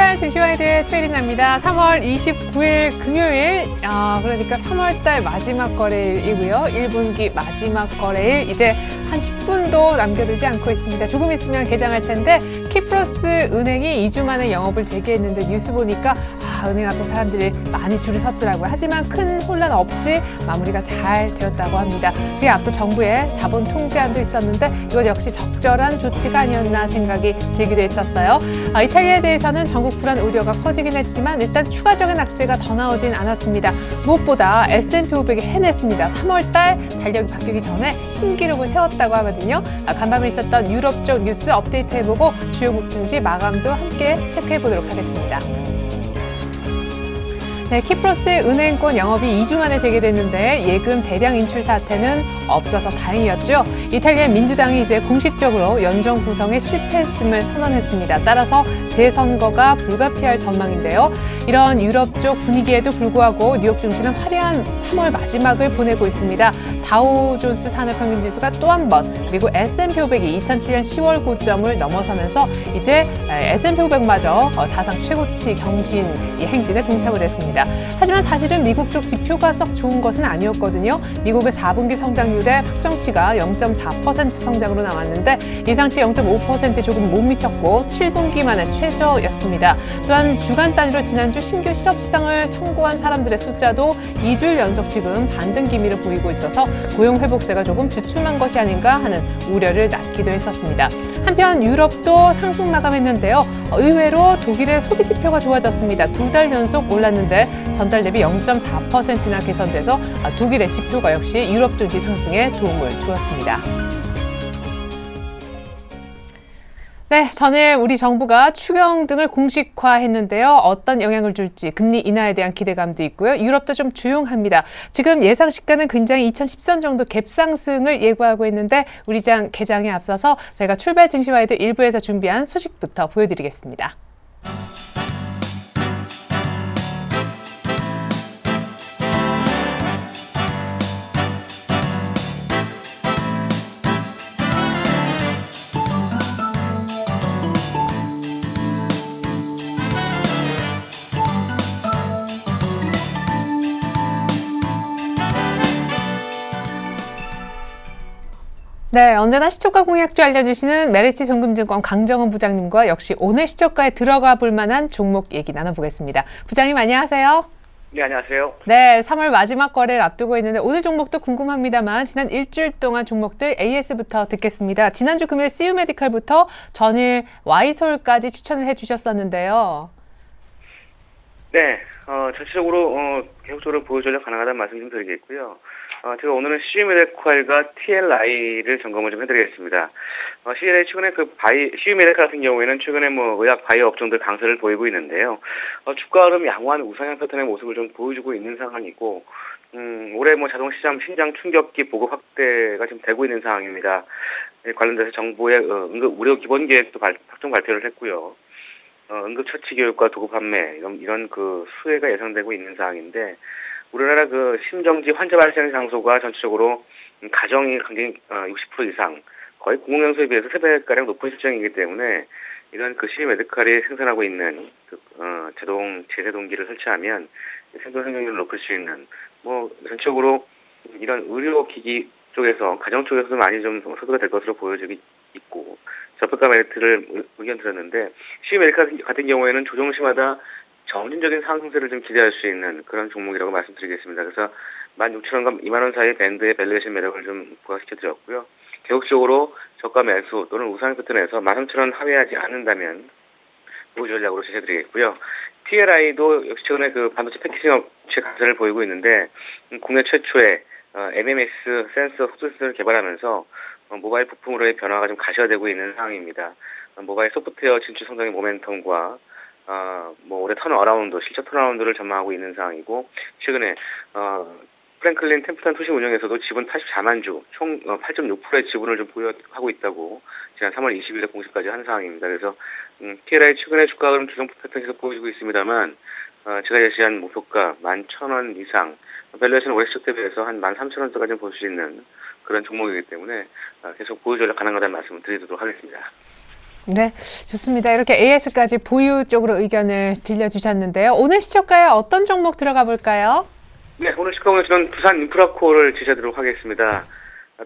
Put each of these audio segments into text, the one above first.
출발 증시와이드의 최혜린입니다. 3월 29일 금요일, 그러니까 3월달 마지막 거래일이고요. 1분기 마지막 거래일, 이제 한 10분도 남겨두지 않고 있습니다. 조금 있으면 개장할 텐데 키프로스 은행이 2주 만에 영업을 재개했는데 뉴스 보니까 은행 앞에 사람들이 많이 줄을 섰더라고요. 하지만 큰 혼란 없이 마무리가 잘 되었다고 합니다. 그에 앞서 정부의 자본 통제안도 있었는데 이것 역시 적절한 조치가 아니었나 생각이 들기도 했었어요. 이탈리아에 대해서는 전국 불안 우려가 커지긴 했지만 일단 추가적인 악재가 더 나오진 않았습니다. 무엇보다 S&P 500이 해냈습니다. 3월달 달력이 바뀌기 전에 신기록을 세웠다고 하거든요. 간밤에 있었던 유럽 쪽 뉴스 업데이트해보고 주요국 증시 마감도 함께 체크해보도록 하겠습니다. 네, 키프로스의 은행권 영업이 2주 만에 재개됐는데 예금 대량 인출 사태는 없어서 다행이었죠. 이탈리아 민주당이 이제 공식적으로 연정 구성에 실패했음을 선언했습니다. 따라서 재선거가 불가피할 전망인데요. 이런 유럽 쪽 분위기에도 불구하고 뉴욕 증시는 화려한 3월 마지막을 보내고 있습니다. 다우존스 산업평균지수가 또 한 번, 그리고 S&P 500이 2007년 10월 고점을 넘어서면서 이제 S&P 500마저 사상 최고치 경신 행진에 동참을 했습니다. 하지만 사실은 미국 쪽 지표가 썩 좋은 것은 아니었거든요. 미국의 4분기 성장률의 확정치가 0.4% 성장으로 나왔는데 예상치 0.5% 조금 못 미쳤고 7분기 만에 최저였습니다. 또한 주간 단위로 지난주 신규 실업수당을 청구한 사람들의 숫자도 2주일 연속 지금 반등 기미를 보이고 있어서 고용 회복세가 조금 주춤한 것이 아닌가 하는 우려를 낳기도 했었습니다. 한편 유럽도 상승 마감했는데요. 의외로 독일의 소비 지표가 좋아졌습니다. 2달 연속 올랐는데 전달 대비 0.4%나 개선돼서 독일의 지표가 역시 유럽 증시 상승에 도움을 주었습니다. 네, 전에 우리 정부가 추경 등을 공식화했는데요. 어떤 영향을 줄지 금리 인하에 대한 기대감도 있고요. 유럽도 좀 조용합니다. 지금 예상 시가는 굉장히 2010선 정도 갭 상승을 예고하고 있는데 우리 장 개장에 앞서서 저희가 출발 증시와이드 1부에서 준비한 소식부터 보여드리겠습니다. 네, 언제나 시초가 공약주 알려주시는 메리츠 정금증권 강정은 부장님과 역시 오늘 시초가에 들어가 볼 만한 종목 얘기 나눠보겠습니다. 부장님 안녕하세요. 네, 안녕하세요. 네, 3월 마지막 거래를 앞두고 있는데 오늘 종목도 궁금합니다만 지난 일주일 동안 종목들 AS부터 듣겠습니다. 지난주 금요일 CU메디칼부터 전일 Y솔까지 추천을 해주셨었는데요. 네, 전체적으로 계속적으로 보유 전략 가능하다는 말씀 좀 드리겠고요. 제가 오늘은 CU메디칼과 TLI를 점검을 좀 해드리겠습니다. CLI 최근에 CU메디칼 같은 경우에는 최근에 의학 바이오 업종들 강세를 보이고 있는데요. 주가 흐름 양호한 우상향 패턴의 모습을 좀 보여주고 있는 상황이고, 올해 자동시장 신장 충격기 보급 확대가 지금 되고 있는 상황입니다. 관련돼서 정부의 응급 의료 기본 계획도 확정 발표를 했고요. 응급처치 교육과 도구 판매 이런 그 수혜가 예상되고 있는 상황인데 우리나라 그 심정지 환자 발생 장소가 전체적으로 가정이 굉장히 60% 이상 거의 공공연소에 비해서 3배가량 높은 실정이기 때문에 이런 그 CU메디칼이 생산하고 있는 자동 제세동기를 설치하면 생존 생존율을 높일 수 있는 전체적으로 이런 의료기기 쪽에서 가정 쪽에서도 많이 좀 소비가 될 것으로 보여지고 있고 저평가 메리트를 의견 드렸는데 CU메디칼 같은 경우에는 조정시마다 점진적인 상승세를 좀 기대할 수 있는 그런 종목이라고 말씀드리겠습니다. 그래서 16,000원과 20,000원 사이의 밴드의 밸류에이션 매력을 좀 부각시켜드렸고요. 계속적으로 저가 매수 또는 우상 패턴에서 13,000원 하회하지 않는다면 보유 전략으로 제시해드리겠고요. TLI도 역시 최근에 그 반도체 패키징 업체 강세를 보이고 있는데 국내 최초의 MMS 센서 속도 센서를 개발하면서 모바일 부품으로의 변화가 좀 가시화되고 있는 상황입니다. 모바일 소프트웨어 진출 성장의 모멘텀과 올해 턴어라운드, 실적 턴어라운드를 전망하고 있는 상황이고 최근에 프랭클린 템플턴 투시 운영에서도 지분 84만 주, 총 8.6%의 지분을 좀 보유하고 있다고 지난 3월 20일에 공시까지 한 상황입니다. 그래서 TLI 최근의 주가 흐름 조정 패턴에서 보여주고 있습니다만 제가 제시한 목표가 11,000원 이상, 밸류에이션 올해 시작 대비해서 한 13,000원대까지 볼 수 있는 그런 종목이기 때문에 계속 보유 전략 가능하다는 말씀을 드리도록 하겠습니다. 네, 좋습니다. 이렇게 AS까지 보유 쪽으로 의견을 들려주셨는데요. 오늘 시초가에 어떤 종목 들어가 볼까요? 네, 오늘 시가보는 저는 두산 인프라코어를 제시하도록 하겠습니다.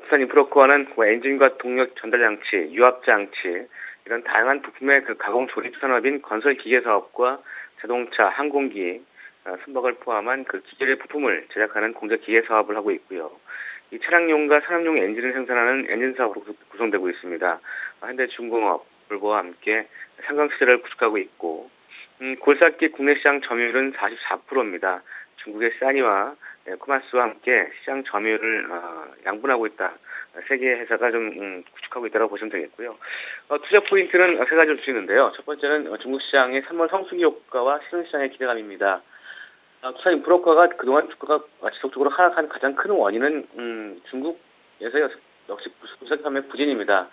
두산 인프라코어는 엔진과 동력 전달 장치, 유압 장치 이런 다양한 부품의 가공 조립 산업인 건설 기계 사업과 자동차, 항공기, 선박을 포함한 기계의 부품을 제작하는 공제 기계 사업을 하고 있고요. 이 차량용과 산업용 엔진을 생산하는 엔진 사업으로 구성되고 있습니다. 현대중공업, 볼보와 함께 상강 체제를 구축하고 있고, 골사기 국내 시장 점유율은 44%입니다. 중국의 사니와 코마스와 함께 시장 점유율을 양분하고 있다. 세 개의 회사가 좀 구축하고 있다고 보시면 되겠고요. 투자 포인트는 세 가지를 주시는데요. 첫 번째는 중국 시장의 3월 성수기 효과와 신흥시장의 기대감입니다. 두산 인프라코어가 그동안 주가가 지속적으로 하락한 가장 큰 원인은 중국에서 역시 부산 판매 부진입니다.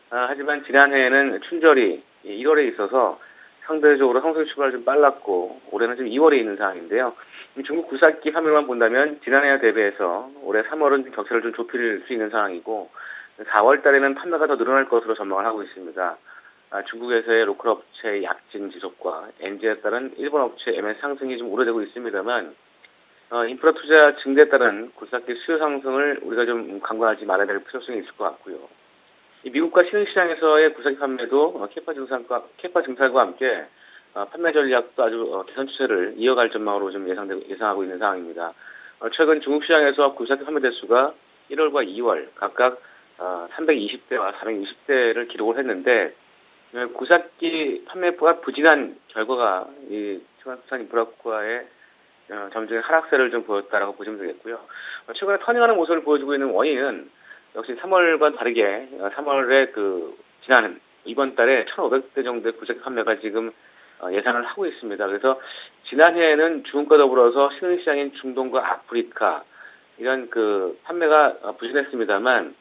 하지만 지난해에는 춘절이 1월에 있어서 상대적으로 성수기 출발이 좀 빨랐고 올해는 좀 2월에 있는 상황인데요. 중국 굴삭기 판매만 본다면 지난해와 대비해서 올해 3월은 격차를 좀 좁힐 수 있는 상황이고 4월 달에는 판매가 더 늘어날 것으로 전망을 하고 있습니다. 중국에서의 로컬 업체의 약진 지속과 엔지에 따른 일본 업체 MS 상승이 좀 우려되고 있습니다만 인프라 투자 증대에 따른 굴삭기 수요 상승을 우리가 좀 간과하지 말아야 될 필요성이 있을 것 같고요. 미국과 신흥시장에서의 굴삭기 판매도 캐파 증산과 함께 판매 전략도 아주 개선 추세를 이어갈 전망으로 좀 예상하고 있는 상황입니다. 최근 중국 시장에서 굴삭기 판매 대수가 1월과 2월 각각 320대와 460대를 기록을 했는데 굴삭기 판매가 부진한 결과가 이 두산 인프라코어의 점진적인 하락세를 좀 보였다라고 보시면 되겠고요. 최근에 터닝하는 모습을 보여주고 있는 원인은 역시 3월과 다르게 3월에 지난 이번 달에 1,500대 정도의 굴삭기 판매가 지금 예상을 하고 있습니다. 그래서 지난해에는 중국과 더불어서 신흥시장인 중동과 아프리카 이런 판매가 부진했습니다만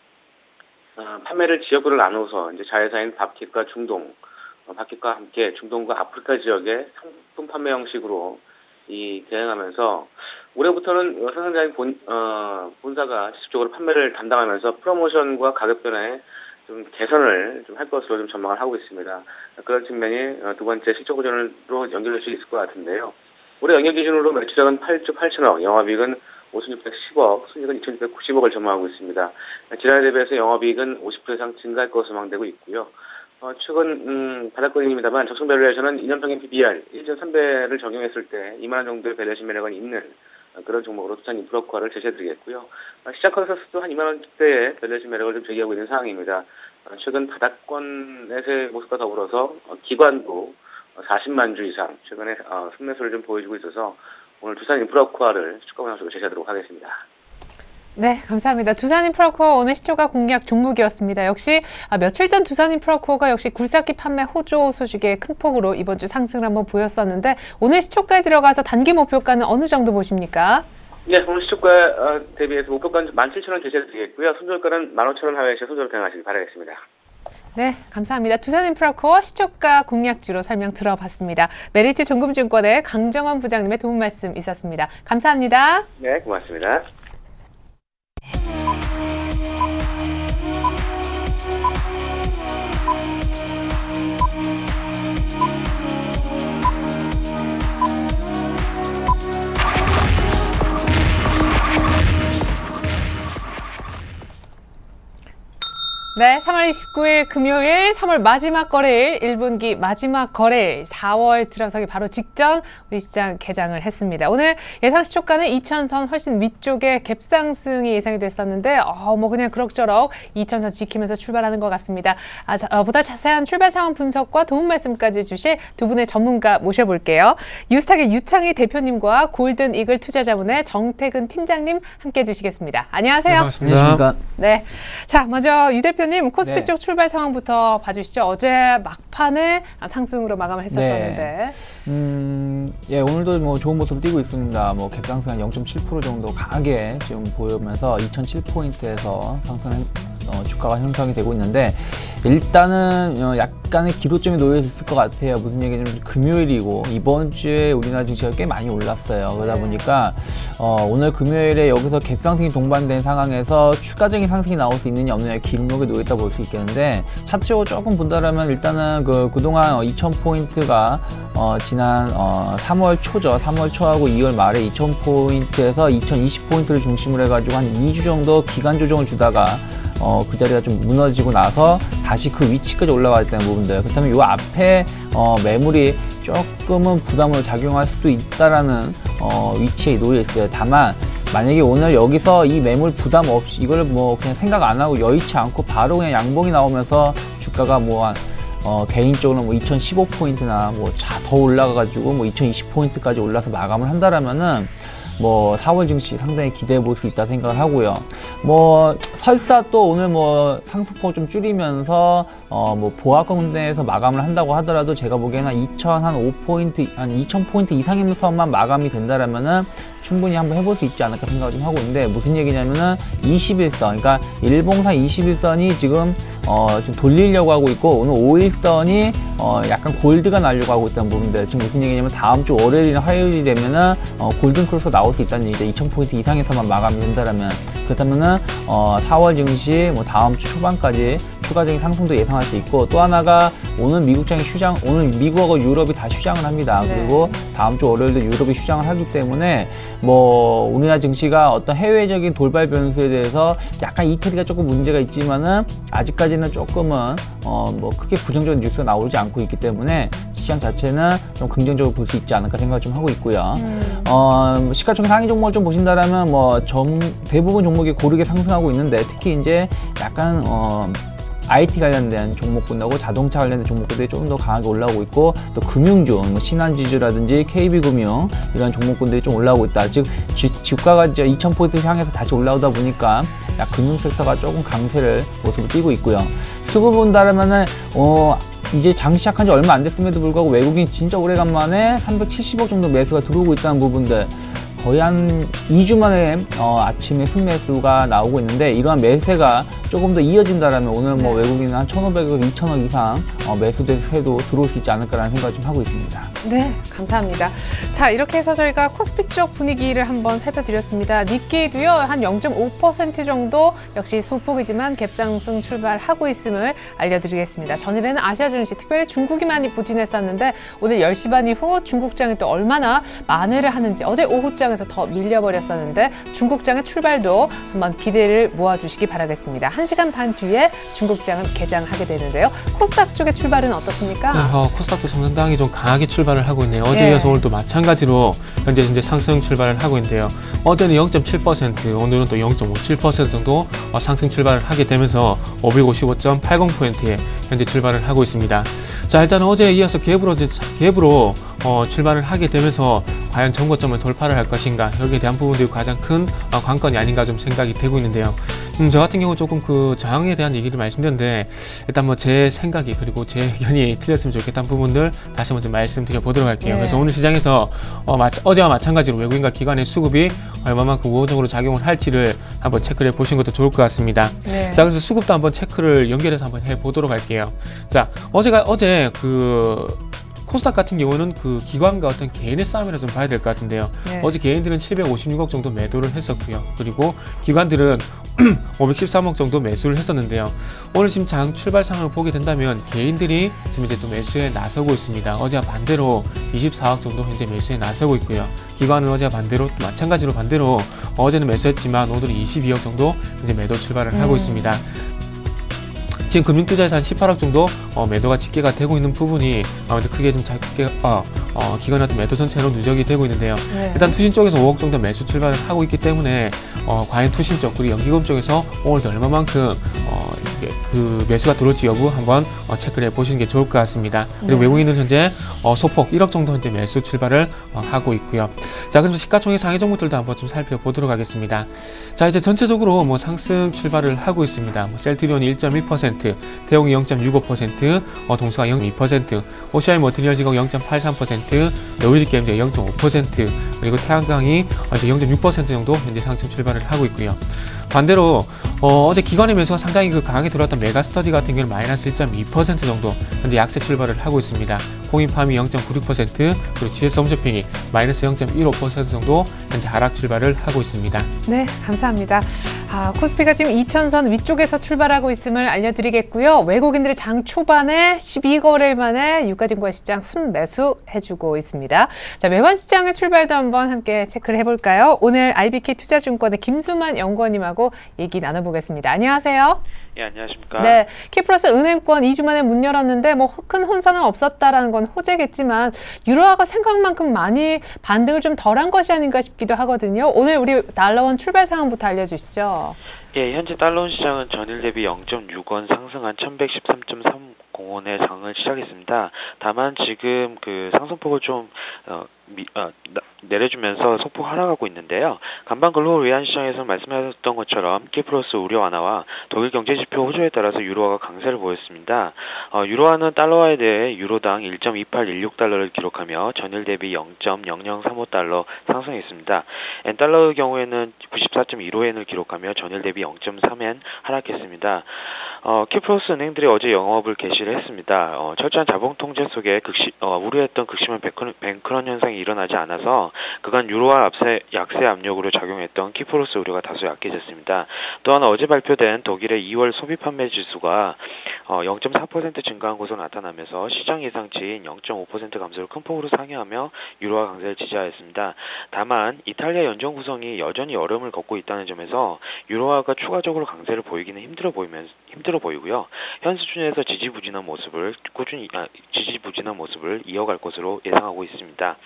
판매를 지역으로 나눠서 이제 자회사인 밥kit과 중동, 밥kit과 함께 중동과 아프리카 지역의 상품 판매 형식으로 대응하면서 올해부터는 생산자인 본사가 지속적으로 판매를 담당하면서 프로모션과 가격 변화에 좀 개선을 좀 할 것으로 좀 전망을 하고 있습니다. 그런 측면이 두 번째 실적 호전으로 연결될 수 있을 것 같은데요. 올해 영역 기준으로 매출액은 8조 8천억, 영업이익은 5,610억, 순이익은 2,690억을 전망하고 있습니다. 지난해 대비해서 영업이익은 50% 이상 증가할 것으로 전망되고 있고요. 최근 바닥권입니다만 적정 밸류에이션은 2년 평균 PBR 1.3배를 적용했을 때 2만 원 정도의 밸류에이션 매력은 있는 그런 종목으로 두산 인프라코어를 제시해드리겠고요. 시장 컨센서스도 한 2만 원대의 밸류에이션 매력을 좀 제기하고 있는 상황입니다. 최근 바닥권에서의 모습과 더불어서 기관도 40만 주 이상 최근에 순매수를 좀 보여주고 있어서 오늘 두산 인프라코어를 주가 분석으로 제시하도록 하겠습니다. 네, 감사합니다. 두산 인프라코어 오늘 시초가 공략 종목이었습니다. 역시 며칠 전 두산 인프라코어가 역시 굴삭기 판매 호조 소식에 큰 폭으로 이번 주 상승을 한번 보였었는데 오늘 시초가에 들어가서 단기 목표가는 어느 정도 보십니까? 네, 오늘 시초가 대비해서 목표가는 17,000원 제시해드리겠고요. 손절가는 15,000원 하회에서 손절을 대응하시길 바라겠습니다. 네, 감사합니다. 두산 인프라코어 시초가 공략주로 설명 들어봤습니다. 메리츠 종금증권의 강정원 부장님의 도움 말씀 있었습니다. 감사합니다. 네, 고맙습니다. 네, 3월 29일 금요일 3월 마지막 거래일 1분기 마지막 거래일 4월 들어서기 바로 직전 우리 시장 개장을 했습니다. 오늘 예상 시초가는 2,000선 훨씬 위쪽에 갭상승이 예상이 됐었는데 그냥 그럭저럭 2,000선 지키면서 출발하는 것 같습니다. 보다 자세한 출발 상황 분석과 도움 말씀까지 주실 두 분의 전문가 모셔볼게요. 유스탁의 유창희 대표님과 골든 이글 투자자문의 정태근 팀장님 함께 해주시겠습니다. 안녕하세요. 네, 반갑습니다. 네, 자 먼저 유 대표님 코스피 네. 쪽 출발 상황부터 봐주시죠. 어제 막판에 상승으로 마감을 했었었는데. 예, 오늘도 뭐 좋은 모습을 띄고 있습니다. 뭐 갭상승 한 0.7% 정도 강하게 지금 보이면서 2,007포인트에서 상승 주가가 형성이 되고 있는데 일단은 약간의 기로점이 놓여 있을 것 같아요. 무슨 얘기냐면 금요일이고 이번 주에 우리나라 증시가 꽤 많이 올랐어요. 그러다 보니까 오늘 금요일에 여기서 갭상승이 동반된 상황에서 추가적인 상승이 나올 수 있느냐 없느냐의 길목에 놓여 있다 볼 수 있겠는데, 차트적으로 조금 본다라면 일단은 그동안 2000포인트가 지난 3월 초죠. 3월 초하고 2월 말에 2000포인트에서 2020포인트를 중심으로 해가지고 한 2주 정도 기간 조정을 주다가 그 자리가 좀 무너지고 나서 다시 그 위치까지 올라갔다는 부분들. 그렇다면 이 앞에 매물이 조금은 부담으로 작용할 수도 있다라는 위치에 놓여 있어요. 다만 만약에 오늘 여기서 이 매물 부담 없이 이거를 뭐 그냥 생각 안 하고 여의치 않고 바로 그냥 양봉이 나오면서 주가가 뭐 개인적으로 뭐 2015포인트나 뭐 더 올라가가지고 뭐 2020포인트까지 올라서 마감을 한다라면은 뭐 4월 증시 상당히 기대해 볼 수 있다 생각을 하고요. 뭐 설사 또 오늘 뭐 상승폭 좀 줄이면서 뭐 보합권 내에서 마감을 한다고 하더라도 제가 보기에는 2005포인트 한 2000포인트 이상이면서만 마감이 된다라면은 충분히 한번 해볼 수 있지 않을까 생각을 좀 하고 있는데, 무슨 얘기냐면은 21선, 그러니까 일봉상 21선이 지금 좀 돌리려고 하고 있고, 오늘 5일선이 약간 골드가 나려고 하고 있다는 부분인데, 지금 무슨 얘기냐면 다음 주 월요일이나 화요일이 되면은 골든 크로스 나올 수 있다는 얘기죠. 2000포인트 이상에서만 마감이 된다라면. 그렇다면은 4월 증시 뭐 다음 주 초반까지 추가적인 상승도 예상할 수 있고, 또 하나가 오늘 미국장이 오늘 미국하고 유럽이 다 휴장을 합니다. 네. 그리고 다음 주 월요일도 유럽이 휴장을 하기 때문에 뭐 우리나라 증시가 어떤 해외적인 돌발 변수에 대해서 약간 이태리가 조금 문제가 있지만은 아직까지는 조금은 뭐 크게 부정적인 뉴스가 나오지 않고 있기 때문에 시장 자체는 좀 긍정적으로 볼 수 있지 않을까 생각을 좀 하고 있고요. 시가총액 상위 종목을 좀 보신다라면 뭐 대부분 종목이 고르게 상승하고 있는데, 특히 이제 약간 IT 관련된 종목군하고 자동차 관련된 종목들이 좀 더 강하게 올라오고 있고, 또 금융주, 뭐 신한지주라든지 KB금융 이런 종목군들이 좀 올라오고 있다. 즉 주가가 이제 2000포인트 향해서 다시 올라오다 보니까 금융 섹터가 조금 강세를 모습을 띠고 있고요. 수급 본다라면은 이제 장 시작한 지 얼마 안 됐음에도 불구하고 외국인 진짜 오래간만에 370억 정도 매수가 들어오고 있다는 부분들, 거의 한 2주 만에 아침에 순매수가 나오고 있는데, 이러한 매세가 조금 더 이어진다라면 오늘 뭐 외국인은 한 1,500억, 2,000억 이상 매수세도 들어올 수 있지 않을까라는 생각을 좀 하고 있습니다. 네, 감사합니다. 자, 이렇게 해서 저희가 코스피 쪽 분위기를 한번 살펴드렸습니다. 니케이도요, 한 0.5% 정도 역시 소폭이지만 갭상승 출발하고 있음을 알려드리겠습니다. 전일에는 아시아 증시, 특별히 중국이 많이 부진했었는데 오늘 10시 반 이후 중국장이 또 얼마나 만회를 하는지, 어제 오후장에서 더 밀려버렸었는데 중국장의 출발도 한번 기대를 모아주시기 바라겠습니다. 1시간 반 뒤에 중국장은 개장하게 되는데요. 코스닥 쪽의 출발은 어떻습니까? 네, 코스닥도 상당히 좀 강하게 출발을 하고 있네요. 어제 이어서 오늘도 마찬가지로 현재 상승 출발을 하고 있는데요. 어제는 0.7%, 오늘은 또 0.57% 정도 상승 출발을 하게 되면서 555.80포인트에 현재 출발을 하고 있습니다. 자, 일단 어제에 이어서 갭으로 출발을 하게 되면서 과연 정고점을 돌파를 할 것인가, 여기에 대한 부분들이 가장 큰 관건이 아닌가 좀 생각이 되고 있는데요. 저 같은 경우 조금 그 저항에 대한 얘기를 말씀드렸는데, 일단 뭐 제 생각이 그리고 제 의견이 틀렸으면 좋겠다는 부분들 다시 한번 좀 말씀드려 보도록 할게요. 네. 그래서 오늘 시장에서 어제와 마찬가지로 외국인과 기관의 수급이 얼마만큼 우호적으로 작용을 할지를 한번 체크를 해 보시는 것도 좋을 것 같습니다. 네. 자, 그래서 수급도 한번 체크를 연결해서 한번 해 보도록 할게요. 자, 어제 코스닥 같은 경우는 그 기관과 어떤 개인의 싸움이라 좀 봐야 될 것 같은데요. 네. 어제 개인들은 756억 정도 매도를 했었고요. 그리고 기관들은 513억 정도 매수를 했었는데요. 오늘 지금 장 출발 상황을 보게 된다면 개인들이 지금 이제 또 매수에 나서고 있습니다. 어제와 반대로 24억 정도 현재 매수에 나서고 있고요. 기관은 어제와 반대로 또 마찬가지로 반대로 어제는 매수했지만 오늘은 22억 정도 현재 매도 출발을 하고 있습니다. 지금 금융투자에서 한 18억 정도 매도가 집계가 되고 있는 부분이 크게 좀 기관의 어떤 매도 전체로 누적이 되고 있는데요. 네. 일단 투신 쪽에서 5억 정도 매수 출발을 하고 있기 때문에 과연 투신 쪽 그리고 연기금 쪽에서 오늘도 얼마만큼 그 매수가 들어올지 여부 한번 체크를 해보시는 게 좋을 것 같습니다. 그리고 네. 외국인은 현재 소폭 1억 정도 현재 매수 출발을 하고 있고요. 자, 그래서 시가총액 상위 종목들도 한번 좀 살펴보도록 하겠습니다. 자, 이제 전체적으로 뭐 상승 출발을 하고 있습니다. 뭐 셀트리온이 1.1%, 태용이 0.65%, 동수가 0.2%, OCI 머티리얼지가 0.83%, LG게임즈 0.5%, 그리고 태양광이 이제 0.6% 정도 현재 상승 출발을 하고 있고요. 반대로 어제 기관의 매수가 상당히 강하게 들어왔던 메가스터디 같은 경우는 마이너스 1.2% 정도 현재 약세 출발을 하고 있습니다. 코인팜이 0.96%, 그리고 GS홈쇼핑이 마이너스 0.15% 정도 현재 하락 출발을 하고 있습니다. 네, 감사합니다. 코스피가 지금 2000선 위쪽에서 출발하고 있음을 알려드리겠고요. 외국인들이 장 초반에 12거래일 만에 유가증권 시장 순매수해주고 있습니다. 자, 외환 시장의 출발도 한번 함께 체크를 해볼까요? 오늘 IBK 투자증권의 김수만 연구원님하고 얘기 나눠보겠습니다. 안녕하세요. 예, 안녕하십니까. 네, 키프로스 은행권 2주 만에 문 열었는데 뭐 큰 혼선은 없었다라는 건 호재겠지만 유로화가 생각만큼 많이 반등을 좀 덜한 것이 아닌가 싶기도 하거든요. 오늘 우리 달러원 출발 상황부터 알려주시죠. 예, 현재 달러원 시장은 전일 대비 0.6원 상승한 1113.30원의 장을 시작했습니다. 다만 지금 그 상승폭을 좀 내려주면서 소폭 하락하고 있는데요. 간밤 글로벌 외환 시장에서 말씀하셨던 것처럼 키프로스 우려 완화와 독일 경제지표 호조에 따라서 유로화가 강세를 보였습니다. 유로화는 달러화에 대해 유로당 1.2816달러를 기록하며 전일 대비 0.0035달러 상승했습니다. 엔달러의 경우에는 94.15엔을 기록하며 전일 대비 0.3엔 하락했습니다. 키프로스 은행들이 어제 영업을 개시를 했습니다. 철저한 자본 통제 속에 우려했던 극심한 뱅크런 현상이 일어나지 않아서 그간 유로화 약세 압력으로 작용했던 키프로스 우려가 다소 약해졌습니다. 또한 어제 발표된 독일의 2월 소비 판매 지수가 0.4% 증가한 것으로 나타나면서 시장 예상치인 0.5% 감소를 큰 폭으로 상회하며 유로화 강세를 지지하였습니다. 다만 이탈리아 연정 구성이 여전히 어려움을 겪고 있다는 점에서 유로화가 추가적으로 강세를 보이기는 힘들어 보이고요. 현 수준에서 지지부진한 모습을 이어갈 것으로 예상하고 있습니다.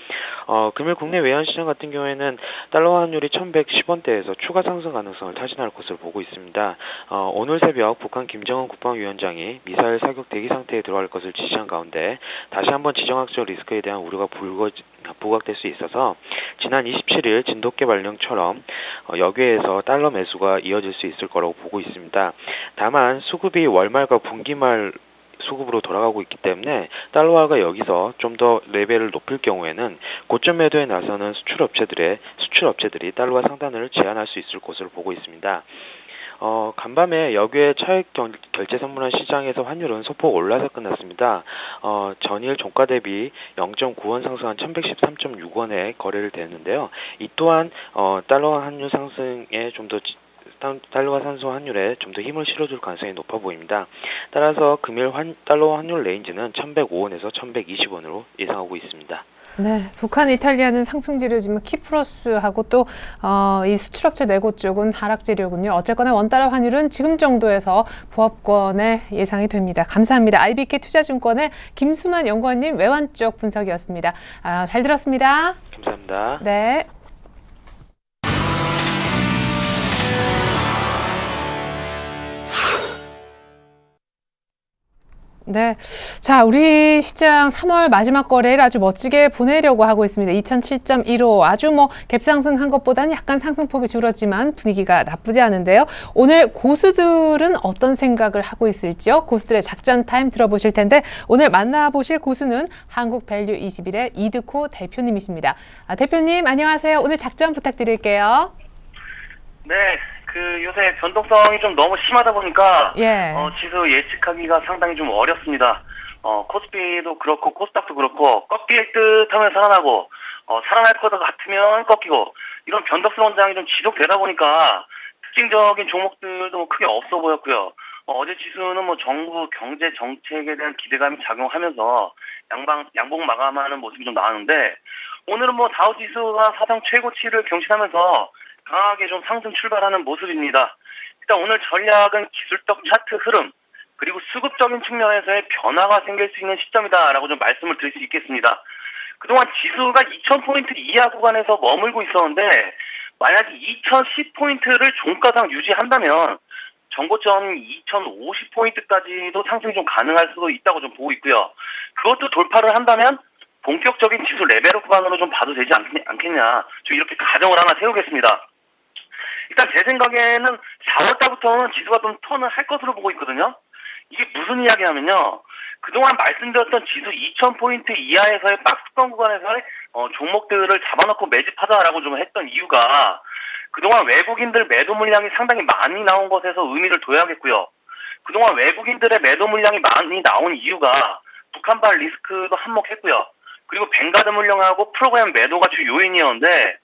금일 국내 외환 시장 같은 경우에는 달러 환율이 1110원대에서 추가 상승 가능성을 타진할 것으로 보고 있습니다. 오늘 새벽 북한 김정은 국방위원장이 미사일 사격 대기 상태에 들어갈 것을 지시한 가운데 다시 한번 지정학적 리스크에 대한 우려가 부각될 수 있어서 지난 27일 진돗개 발령처럼 여기에서 달러 매수가 이어질 수 있을 거라고 보고 있습니다. 다만 수급이 월말과 분기말 수급으로 돌아가고 있기 때문에 달러화가 여기서 좀 더 레벨을 높일 경우에는 고점 매도에 나서는 수출업체들이 달러화 상단을 제한할 수 있을 것으로 보고 있습니다. 간밤에 여기에 차익 결제 선물한 시장에서 환율은 소폭 올라서 끝났습니다. 전일 종가 대비 0.9원 상승한 1113.6원에 거래를 됐는데요. 이 또한 달러화 환율 상승에 달러화 산소 환율에 좀 더 힘을 실어줄 가능성이 높아 보입니다. 따라서 금일 달러화 환율 레인지는 1105원에서 1120원으로 예상하고 있습니다. 네, 북한, 이탈리아는 상승 재료지만 키프로스하고 또 이 수출업체 네고 쪽은 하락 재료군요. 어쨌거나 원달러 환율은 지금 정도에서 보합권에 예상이 됩니다. 감사합니다. IBK 투자증권의 김수만 연구원님 외환 쪽 분석이었습니다. 잘 들었습니다. 감사합니다. 네. 네. 자, 우리 시장 3월 마지막 거래일 아주 멋지게 보내려고 하고 있습니다. 2007.15 아주 갭상승한 것보다는 약간 상승폭이 줄었지만 분위기가 나쁘지 않은데요. 오늘 고수들은 어떤 생각을 하고 있을지요? 고수들의 작전 타임 들어보실 텐데 오늘 만나보실 고수는 한국밸류21의 이드코 대표님이십니다. 대표님 안녕하세요. 오늘 작전 부탁드릴게요. 네. 요새 변동성이 좀 너무 심하다 보니까, 예. 지수 예측하기가 상당히 좀 어렵습니다. 코스피도 그렇고, 코스닥도 그렇고, 꺾일 듯 하면 살아나고, 살아날 것 같으면 꺾이고, 이런 변덕스러운 현상이 좀 지속되다 보니까, 특징적인 종목들도 크게 없어 보였고요. 어제 지수는 정부 경제 정책에 대한 기대감이 작용하면서, 양봉 마감하는 모습이 좀 나왔는데, 오늘은 다우 지수가 사상 최고치를 경신하면서, 강하게 좀 상승 출발하는 모습입니다. 일단 오늘 전략은 기술적 차트 흐름 그리고 수급적인 측면에서의 변화가 생길 수 있는 시점이다라고 좀 말씀을 드릴 수 있겠습니다. 그동안 지수가 2000포인트 이하 구간에서 머물고 있었는데 만약에 2010포인트를 종가상 유지한다면 정고점 2050포인트까지도 상승이 좀 가능할 수도 있다고 좀 보고 있고요. 그것도 돌파를 한다면 본격적인 지수 레벨업 구간으로 좀 봐도 되지 않겠냐. 좀 이렇게 가정을 하나 세우겠습니다. 일단 제 생각에는 4월달부터는 지수가 좀 턴을 할 것으로 보고 있거든요. 이게 무슨 이야기냐면요. 그동안 말씀드렸던 지수 2000포인트 이하에서의 박스권 구간에서의 종목들을 잡아놓고 매집하자라고 좀 했던 이유가 그동안 외국인들 매도 물량이 상당히 많이 나온 것에서 의미를 둬야겠고요. 그동안 외국인들의 매도 물량이 많이 나온 이유가 북한발 리스크도 한몫했고요. 그리고 뱅가드 물량하고 프로그램 매도가 주 요인이었는데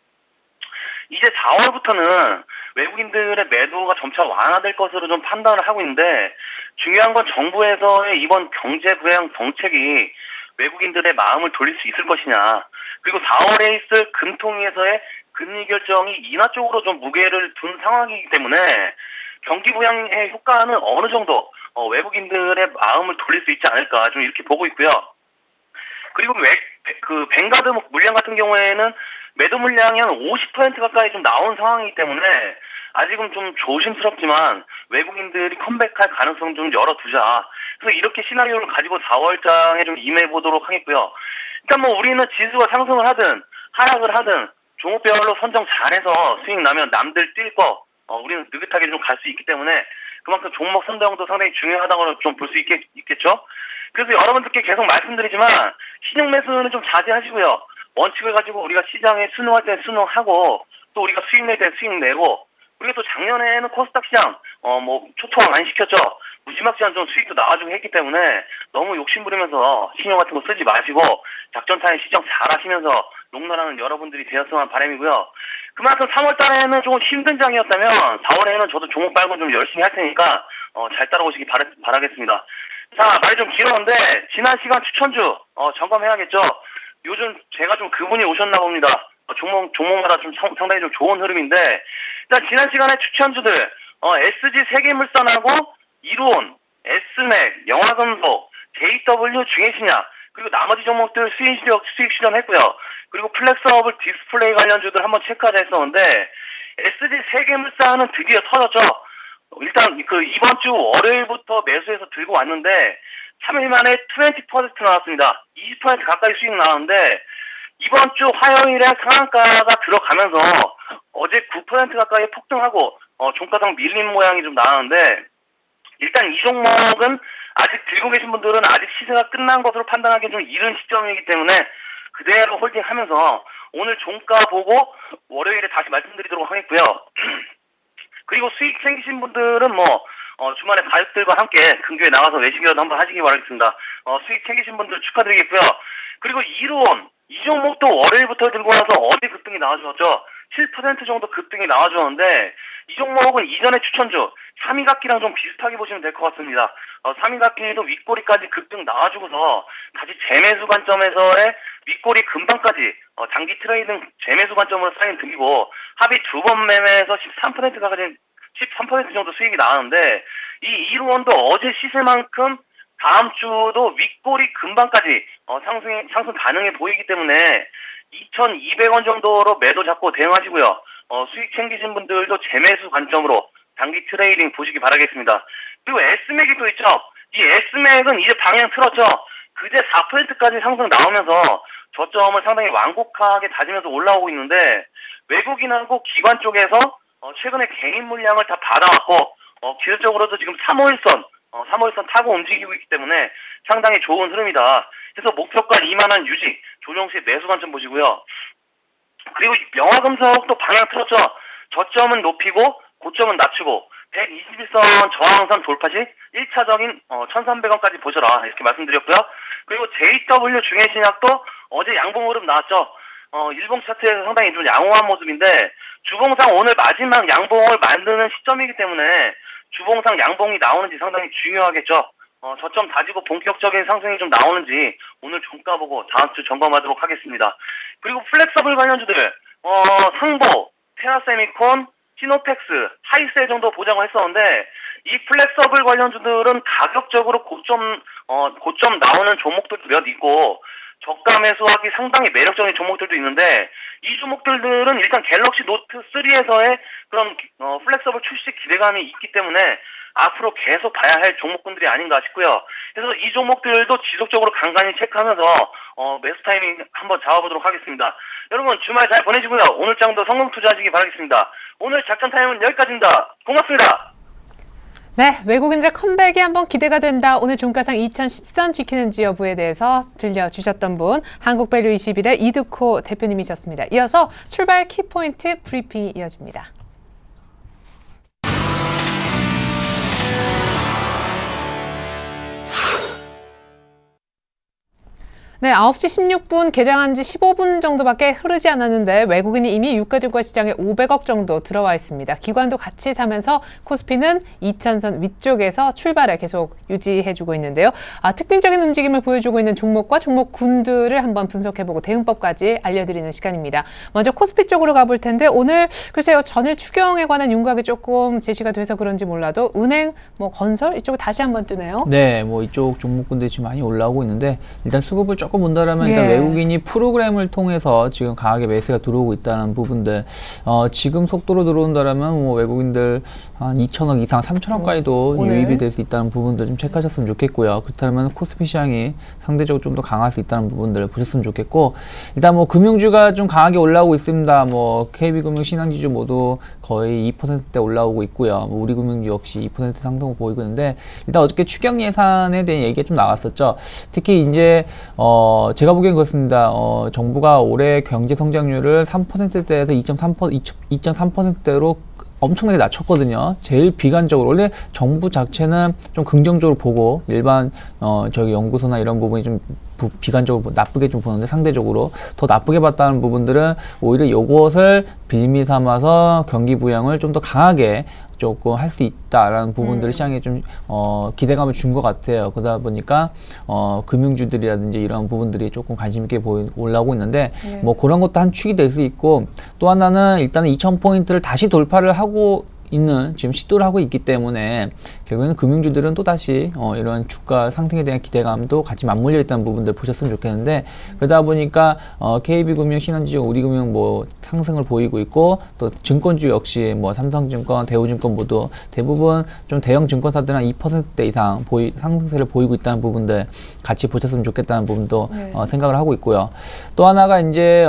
이제 4월부터는 외국인들의 매도가 점차 완화될 것으로 좀 판단을 하고 있는데 중요한 건 정부에서의 이번 경제 부양 정책이 외국인들의 마음을 돌릴 수 있을 것이냐. 그리고 4월에 있을 금통위에서의 금리 결정이 인하 쪽으로 좀 무게를 둔 상황이기 때문에 경기 부양의 효과는 어느 정도 외국인들의 마음을 돌릴 수 있지 않을까 좀 이렇게 보고 있고요. 그리고 뱅가드 물량 같은 경우에는 매도 물량이 한 50% 가까이 좀 나온 상황이기 때문에 아직은 좀 조심스럽지만 외국인들이 컴백할 가능성 좀 열어두자. 그래서 이렇게 시나리오를 가지고 4월장에 좀 임해보도록 하겠고요. 일단 뭐 우리는 지수가 상승을 하든 하락을 하든 종목별로 선정 잘해서 수익 나면 남들 뛸 거 우리는 느긋하게 좀 갈 수 있기 때문에 그만큼 종목 선정도 상당히 중요하다고 좀 볼 수 있겠죠. 그래서 여러분들께 계속 말씀드리지만 신용 매수는 좀 자제하시고요. 원칙을 가지고 우리가 시장에 순응할 때 순응하고 또 우리가 수익 낼 때 수익 내고 그리고 또 작년에는 코스닥 시장 초토화 많이 시켰죠. 무지막지한 좀 수익도 나와주고 했기 때문에 너무 욕심부리면서 신용 같은 거 쓰지 마시고 작전 타임 시정 잘 하시면서 롱런하는 여러분들이 되었으면 바람이고요. 그만큼 3월 달에는 조금 힘든 장이었다면 4월에는 저도 종목 빨고 좀 열심히 할 테니까 잘 따라오시기 바라겠습니다. 자, 말이 좀 길었는데 지난 시간 추천주 점검해야겠죠. 요즘 제가 좀 그분이 오셨나 봅니다. 종목마다 좀 상당히 좀 좋은 흐름인데 일단 지난 시간에 추천주들 SG 세계물산하고 이로온, S맥, 영화금속, JW 중해신약 그리고 나머지 종목들 수익 실현했고요. 그리고 플렉서블 디스플레이 관련주들 한번 체크하자 했었는데 SG 세계물산은 드디어 터졌죠. 일단 이번 주 월요일부터 매수해서 들고 왔는데 3일 만에 20% 나왔습니다. 20% 가까이 수익 나왔는데 이번 주 화요일에 상한가가 들어가면서 어제 9% 가까이 폭등하고 종가상 밀린 모양이 좀 나왔는데 일단 이 종목은 아직 들고 계신 분들은 아직 시세가 끝난 것으로 판단하기 좀 이른 시점이기 때문에 그대로 홀딩하면서 오늘 종가 보고 월요일에 다시 말씀드리도록 하겠고요. 그리고 수익 챙기신 분들은 주말에 가족들과 함께 근교에 나가서 외식이라도 한번 하시기 바라겠습니다. 수익 챙기신 분들 축하드리겠고요. 그리고 이로온 이 종목도 월요일부터 들고 와서 어제 급등이 나와주었죠. 7% 정도 급등이 나와주었는데 이 종목은 이전에 추천주 3위각기랑 좀 비슷하게 보시면 될 것 같습니다. 3위각기도 윗꼬리까지 급등 나와주고서 다시 재매수 관점에서의 윗꼬리 근방까지 장기 트레이딩 재매수 관점으로 쌓인 등이고 합의 2번 매매에서 13% 정도 수익이 나왔는데 이 이로원도 어제 시세만큼 다음 주도 윗꼬리 근방까지 상승 가능해 보이기 때문에 2,200원 정도로 매도 잡고 대응하시고요. 수익 챙기신 분들도 재매수 관점으로 장기 트레이딩 보시기 바라겠습니다. 그리고 S맥이 또 있죠. 이 S맥은 이제 방향 틀었죠. 그제 4%까지 상승 나오면서 저점을 상당히 완곡하게 다지면서 올라오고 있는데 외국인하고 기관 쪽에서 최근에 개인 물량을 다 받아왔고 기술적으로도 지금 3월선 타고 움직이고 있기 때문에 상당히 좋은 흐름이다. 그래서 목표가 2만원 유지, 조정 시 매수 관점 보시고요. 그리고 영화금속도 방향 틀었죠. 저점은 높이고 고점은 낮추고 121선 저항선 돌파 시 1차적인 1,300원까지 보셔라 이렇게 말씀드렸고요. 그리고 JW 중해신약도 어제 양봉 흐름 나왔죠. 일봉 차트에서 상당히 좀 양호한 모습인데 주봉상 오늘 마지막 양봉을 만드는 시점이기 때문에 주봉상 양봉이 나오는지 상당히 중요하겠죠. 저점 다지고 본격적인 상승이 좀 나오는지 오늘 종가 보고 다음 주 점검하도록 하겠습니다. 그리고 플렉서블 관련주들 상보, 테라세미콘, 시노펙스, 하이세 정도 보장을 했었는데 이 플렉서블 관련주들은 가격적으로 고점 나오는 종목들도 몇 있고 저가 매수하기 상당히 매력적인 종목들도 있는데 이 종목들은 일단 갤럭시 노트 3에서의 그런 플렉서블 출시 기대감이 있기 때문에 앞으로 계속 봐야 할 종목군들이 아닌가 싶고요. 그래서 이 종목들도 지속적으로 간간히 체크하면서 매수 타이밍 한번 잡아보도록 하겠습니다. 여러분 주말 잘 보내시고요. 오늘 장도 성공 투자하시기 바라겠습니다. 오늘 작전 타임은 여기까지입니다. 고맙습니다. 네, 외국인들의 컴백이 한번 기대가 된다. 오늘 종가상 2010선 지키는지 여부에 대해서 들려주셨던 분, 한국밸류21의 이두코 대표님이셨습니다. 이어서 출발 키포인트 브리핑이 이어집니다. 네, 9시 16분 개장한 지 15분 정도밖에 흐르지 않았는데 외국인이 이미 유가증권 시장에 500억 정도 들어와 있습니다. 기관도 같이 사면서 코스피는 2000선 위쪽에서 출발을 계속 유지해주고 있는데요. 특징적인 움직임을 보여주고 있는 종목과 종목군들을 한번 분석해보고 대응법까지 알려드리는 시간입니다. 먼저 코스피 쪽으로 가볼 텐데 오늘 글쎄요, 전일 추경에 관한 윤곽이 조금 제시가 돼서 그런지 몰라도 은행, 건설 이쪽에 다시 한번 뜨네요. 네, 이쪽 종목군들이 지금 많이 올라오고 있는데 일단 수급을 조금 본다라면 일단 외국인이 프로그램을 통해서 지금 강하게 매수가 들어오고 있다는 부분들, 지금 속도로 들어온다라면 외국인들 한 2천억 이상, 3천억까지도 유입이 될 수 있다는 부분들 좀 체크하셨으면 좋겠고요. 그렇다면 코스피 시장이 상대적으로 좀 더 강할 수 있다는 부분들을 보셨으면 좋겠고, 일단 금융주가 좀 강하게 올라오고 있습니다. KB금융, 신한지주 모두 거의 2%대 올라오고 있고요. 우리금융주 역시 2% 상승을 보이고 있는데, 일단 어저께 추경 예산에 대한 얘기가 좀 나왔었죠. 특히 이제 제가 보기엔 그렇습니다. 정부가 올해 경제 성장률을 3%대에서 2.3%대로 엄청나게 낮췄거든요. 제일 비관적으로, 원래 정부 자체는 좀 긍정적으로 보고 일반 저기 연구소나 이런 부분이 좀 비관적으로 나쁘게 좀 보는데, 상대적으로 더 나쁘게 봤다는 부분들은 오히려 이것을 빌미 삼아서 경기 부양을 좀 더 강하게 조금 할 수 있다라는 부분들을 시장에 좀 기대감을 준 것 같아요. 그러다 보니까 금융주들이라든지 이런 부분들이 조금 관심 있게 올라오고 있는데, 그런 것도 한 축이 될 수 있고, 또 하나는 일단은 2000포인트를 다시 돌파를 하고 있는, 지금 시도를 하고 있기 때문에 결국에는 금융주들은 또 다시 이런 주가 상승에 대한 기대감도 같이 맞물려 있다는 부분들 보셨으면 좋겠는데, 그러다 보니까 KB금융, 신한지주, 우리금융 상승을 보이고 있고, 또 증권주 역시 삼성증권, 대우증권 모두 대부분 좀 대형 증권사들은 한 2% 이상 상승세를 보이고 있다는 부분들 같이 보셨으면 좋겠다는 부분도 생각을 하고 있고요. 또 하나가 이제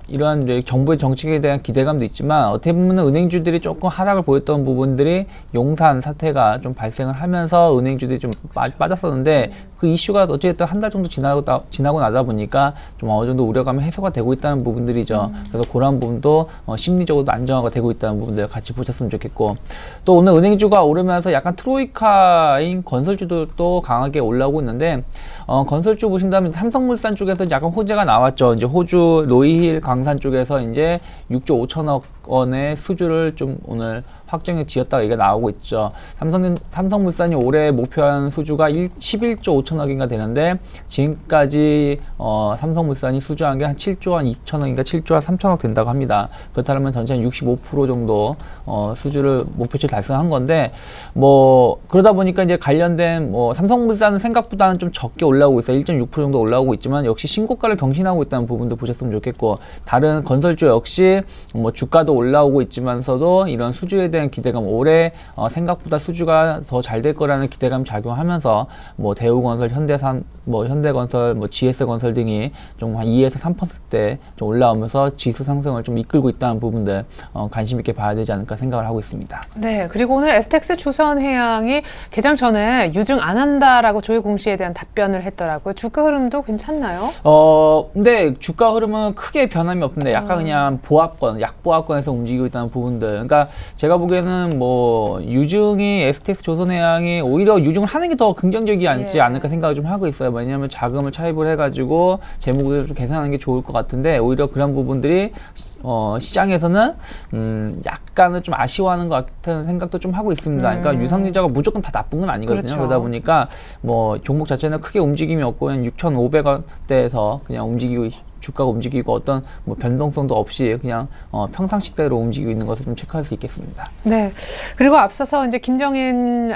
이러한 정부의 정책에 대한 기대감도 있지만, 어떻게 보면 은행주들이 조금 하락을 보였던 부분들이 용산 사태가 좀 발생을 하면서 은행주들이 좀 빠졌었는데, 그 이슈가 어쨌든 한 달 정도 지나고 나다 보니까 좀 어느 정도 우려감이 해소가 되고 있다는 부분들이죠. 그래서 그런 부분도 심리적으로도 안정화가 되고 있다는 부분들 같이 보셨으면 좋겠고, 또 오늘 은행주가 오르면서 약간 트로이카인 건설주도 강하게 올라오고 있는데, 건설주 보신다면 삼성물산 쪽에서 약간 호재가 나왔죠. 이제 호주 로이힐 광산 쪽에서 이제 6조 5천억 원의 수주를 좀 오늘 확정해 지었다가 얘기가 나오고 있죠. 삼성물산이 올해 목표한 수주가 11조 5천억인가 되는데, 지금까지 삼성물산이 수주한 게 한 7조 한 2천억인가 7조 한 3천억 된다고 합니다. 그렇다면 전체 한 65% 정도 수주를 목표치 달성한 건데, 그러다 보니까 이제 관련된 삼성물산은 생각보다는 좀 적게 올라오고 있어요. 1.6% 정도 올라오고 있지만 역시 신고가를 경신하고 있다는 부분도 보셨으면 좋겠고, 다른 건설주 역시 주가도 올라오고 있지만서도 이런 수주에 대한 기대감, 올해 생각보다 수주가 더 잘 될 거라는 기대감 작용하면서 대우건설, 현대건설, GS건설 등이 좀 한 2에서 3%대 좀 올라오면서 지수 상승을 좀 이끌고 있다는 부분들 관심 있게 봐야 되지 않을까 생각을 하고 있습니다. 네, 그리고 오늘 STX 조선해양이 개장 전에 유증 안 한다라고 조회 공시에 대한 답변을 했더라고요. 주가 흐름도 괜찮나요? 근데 주가 흐름은 크게 변함이 없는데 약간 그냥 약보합권에서 움직이고 있다는 부분들. 그러니까 제가 보기에는 유증이 STX 조선해양이 오히려 유증을 하는 게 더 긍정적이지 않을까 생각을 좀 하고 있어요. 왜냐하면 자금을 차입을 해가지고 재무구조를 좀 개선하는 게 좋을 것 같은데, 오히려 그런 부분들이 시장에서는 약간은 좀 아쉬워하는 것 같은 생각도 좀 하고 있습니다. 그러니까 유상증자가 무조건 다 나쁜 건 아니거든요. 그렇죠. 그러다 보니까 종목 자체는 크게 움직임이 없고 그냥 6,500원대에서 그냥 주가가 움직이고 어떤 변동성도 없이 그냥 평상시대로 움직이고 있는 것을 좀 체크할 수 있겠습니다. 네. 그리고 앞서서 이제 김정은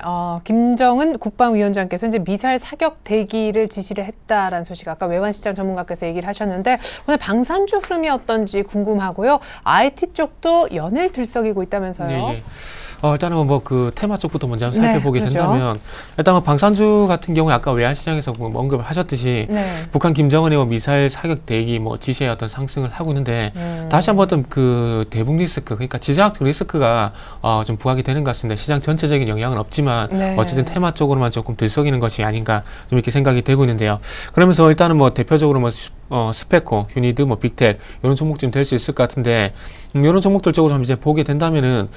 국방위원장께서 이제 미사일 사격 대기를 지시를 했다라는 소식, 아까 외환시장 전문가께서 얘기를 하셨는데, 오늘 방산주 흐름이 어떤지 궁금하고요. IT 쪽도 연일 들썩이고 있다면서요. 네. 일단은 뭐 그 테마 쪽부터 먼저 한번 네, 살펴보게 그렇죠. 된다면 일단 뭐 방산주 같은 경우에 아까 외환시장에서 뭐 언급을 하셨듯이 네. 북한 김정은의 뭐 미사일 사격 대기 뭐 지시의 어떤 상승을 하고 있는데 다시 한번 어떤 그 대북 리스크 그러니까 지정학 리스크가 좀 부각이 되는 것 같습니다. 시장 전체적인 영향은 없지만 네. 어쨌든 테마 쪽으로만 조금 들썩이는 것이 아닌가 좀 이렇게 생각이 되고 있는데요. 그러면서 일단은 뭐 대표적으로 뭐 스페코, 휴니드, 뭐 빅텍 이런 종목 좀 될 수 있을 것 같은데 이런 종목들 쪽으로 한번 이제 보게 된다면은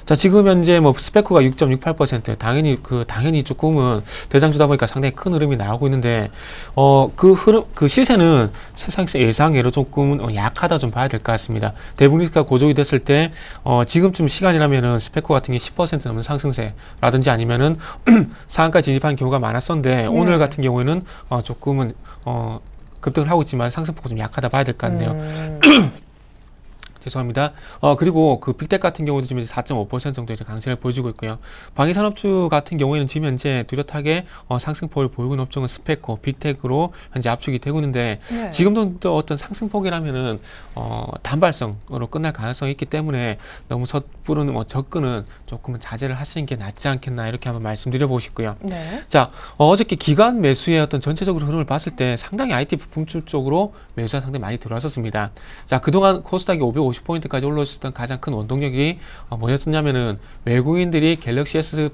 자, 지금 현재 뭐 스페코가 6.68% 당연히 조금은 대장주다 보니까 상당히 큰 흐름이 나오고 있는데 그 시세는 세상에서 예상외로 조금은 약하다 좀 봐야 될 것 같습니다. 대북 리스크가 고조이 됐을 때 지금쯤 시간이라면은 스페코 같은 게 10% 넘는 상승세라든지 아니면은 상한가 진입한 경우가 많았었는데 오늘 같은 경우에는 조금은 급등을 하고 있지만 상승폭이 좀 약하다 봐야 될 것 같네요. 죄송합니다. 그리고 그 빅텍 같은 경우도 지금 4.5% 정도 이제 강세를 보여주고 있고요. 방위산업주 같은 경우에는 지금 현재 뚜렷하게 상승폭을 보이고 있는 업종은 스페코, 빅텍으로 현재 압축이 되고 있는데 네. 지금도 또 어떤 상승폭이라면은 단발성으로 끝날 가능성이 있기 때문에 너무 섣부른 접근은 조금은 자제를 하시는 게 낫지 않겠나 이렇게 한번 말씀드려보고 싶고요. 네. 자, 어저께 기관 매수의 어떤 전체적으로 흐름을 봤을 때 상당히 IT 부품주 쪽으로 매수가 상당히 많이 들어왔었습니다. 자, 그동안 코스닥이 550포인트까지 올라왔었던 가장 큰 원동력이 뭐였었냐면은 외국인들이 갤럭시 S4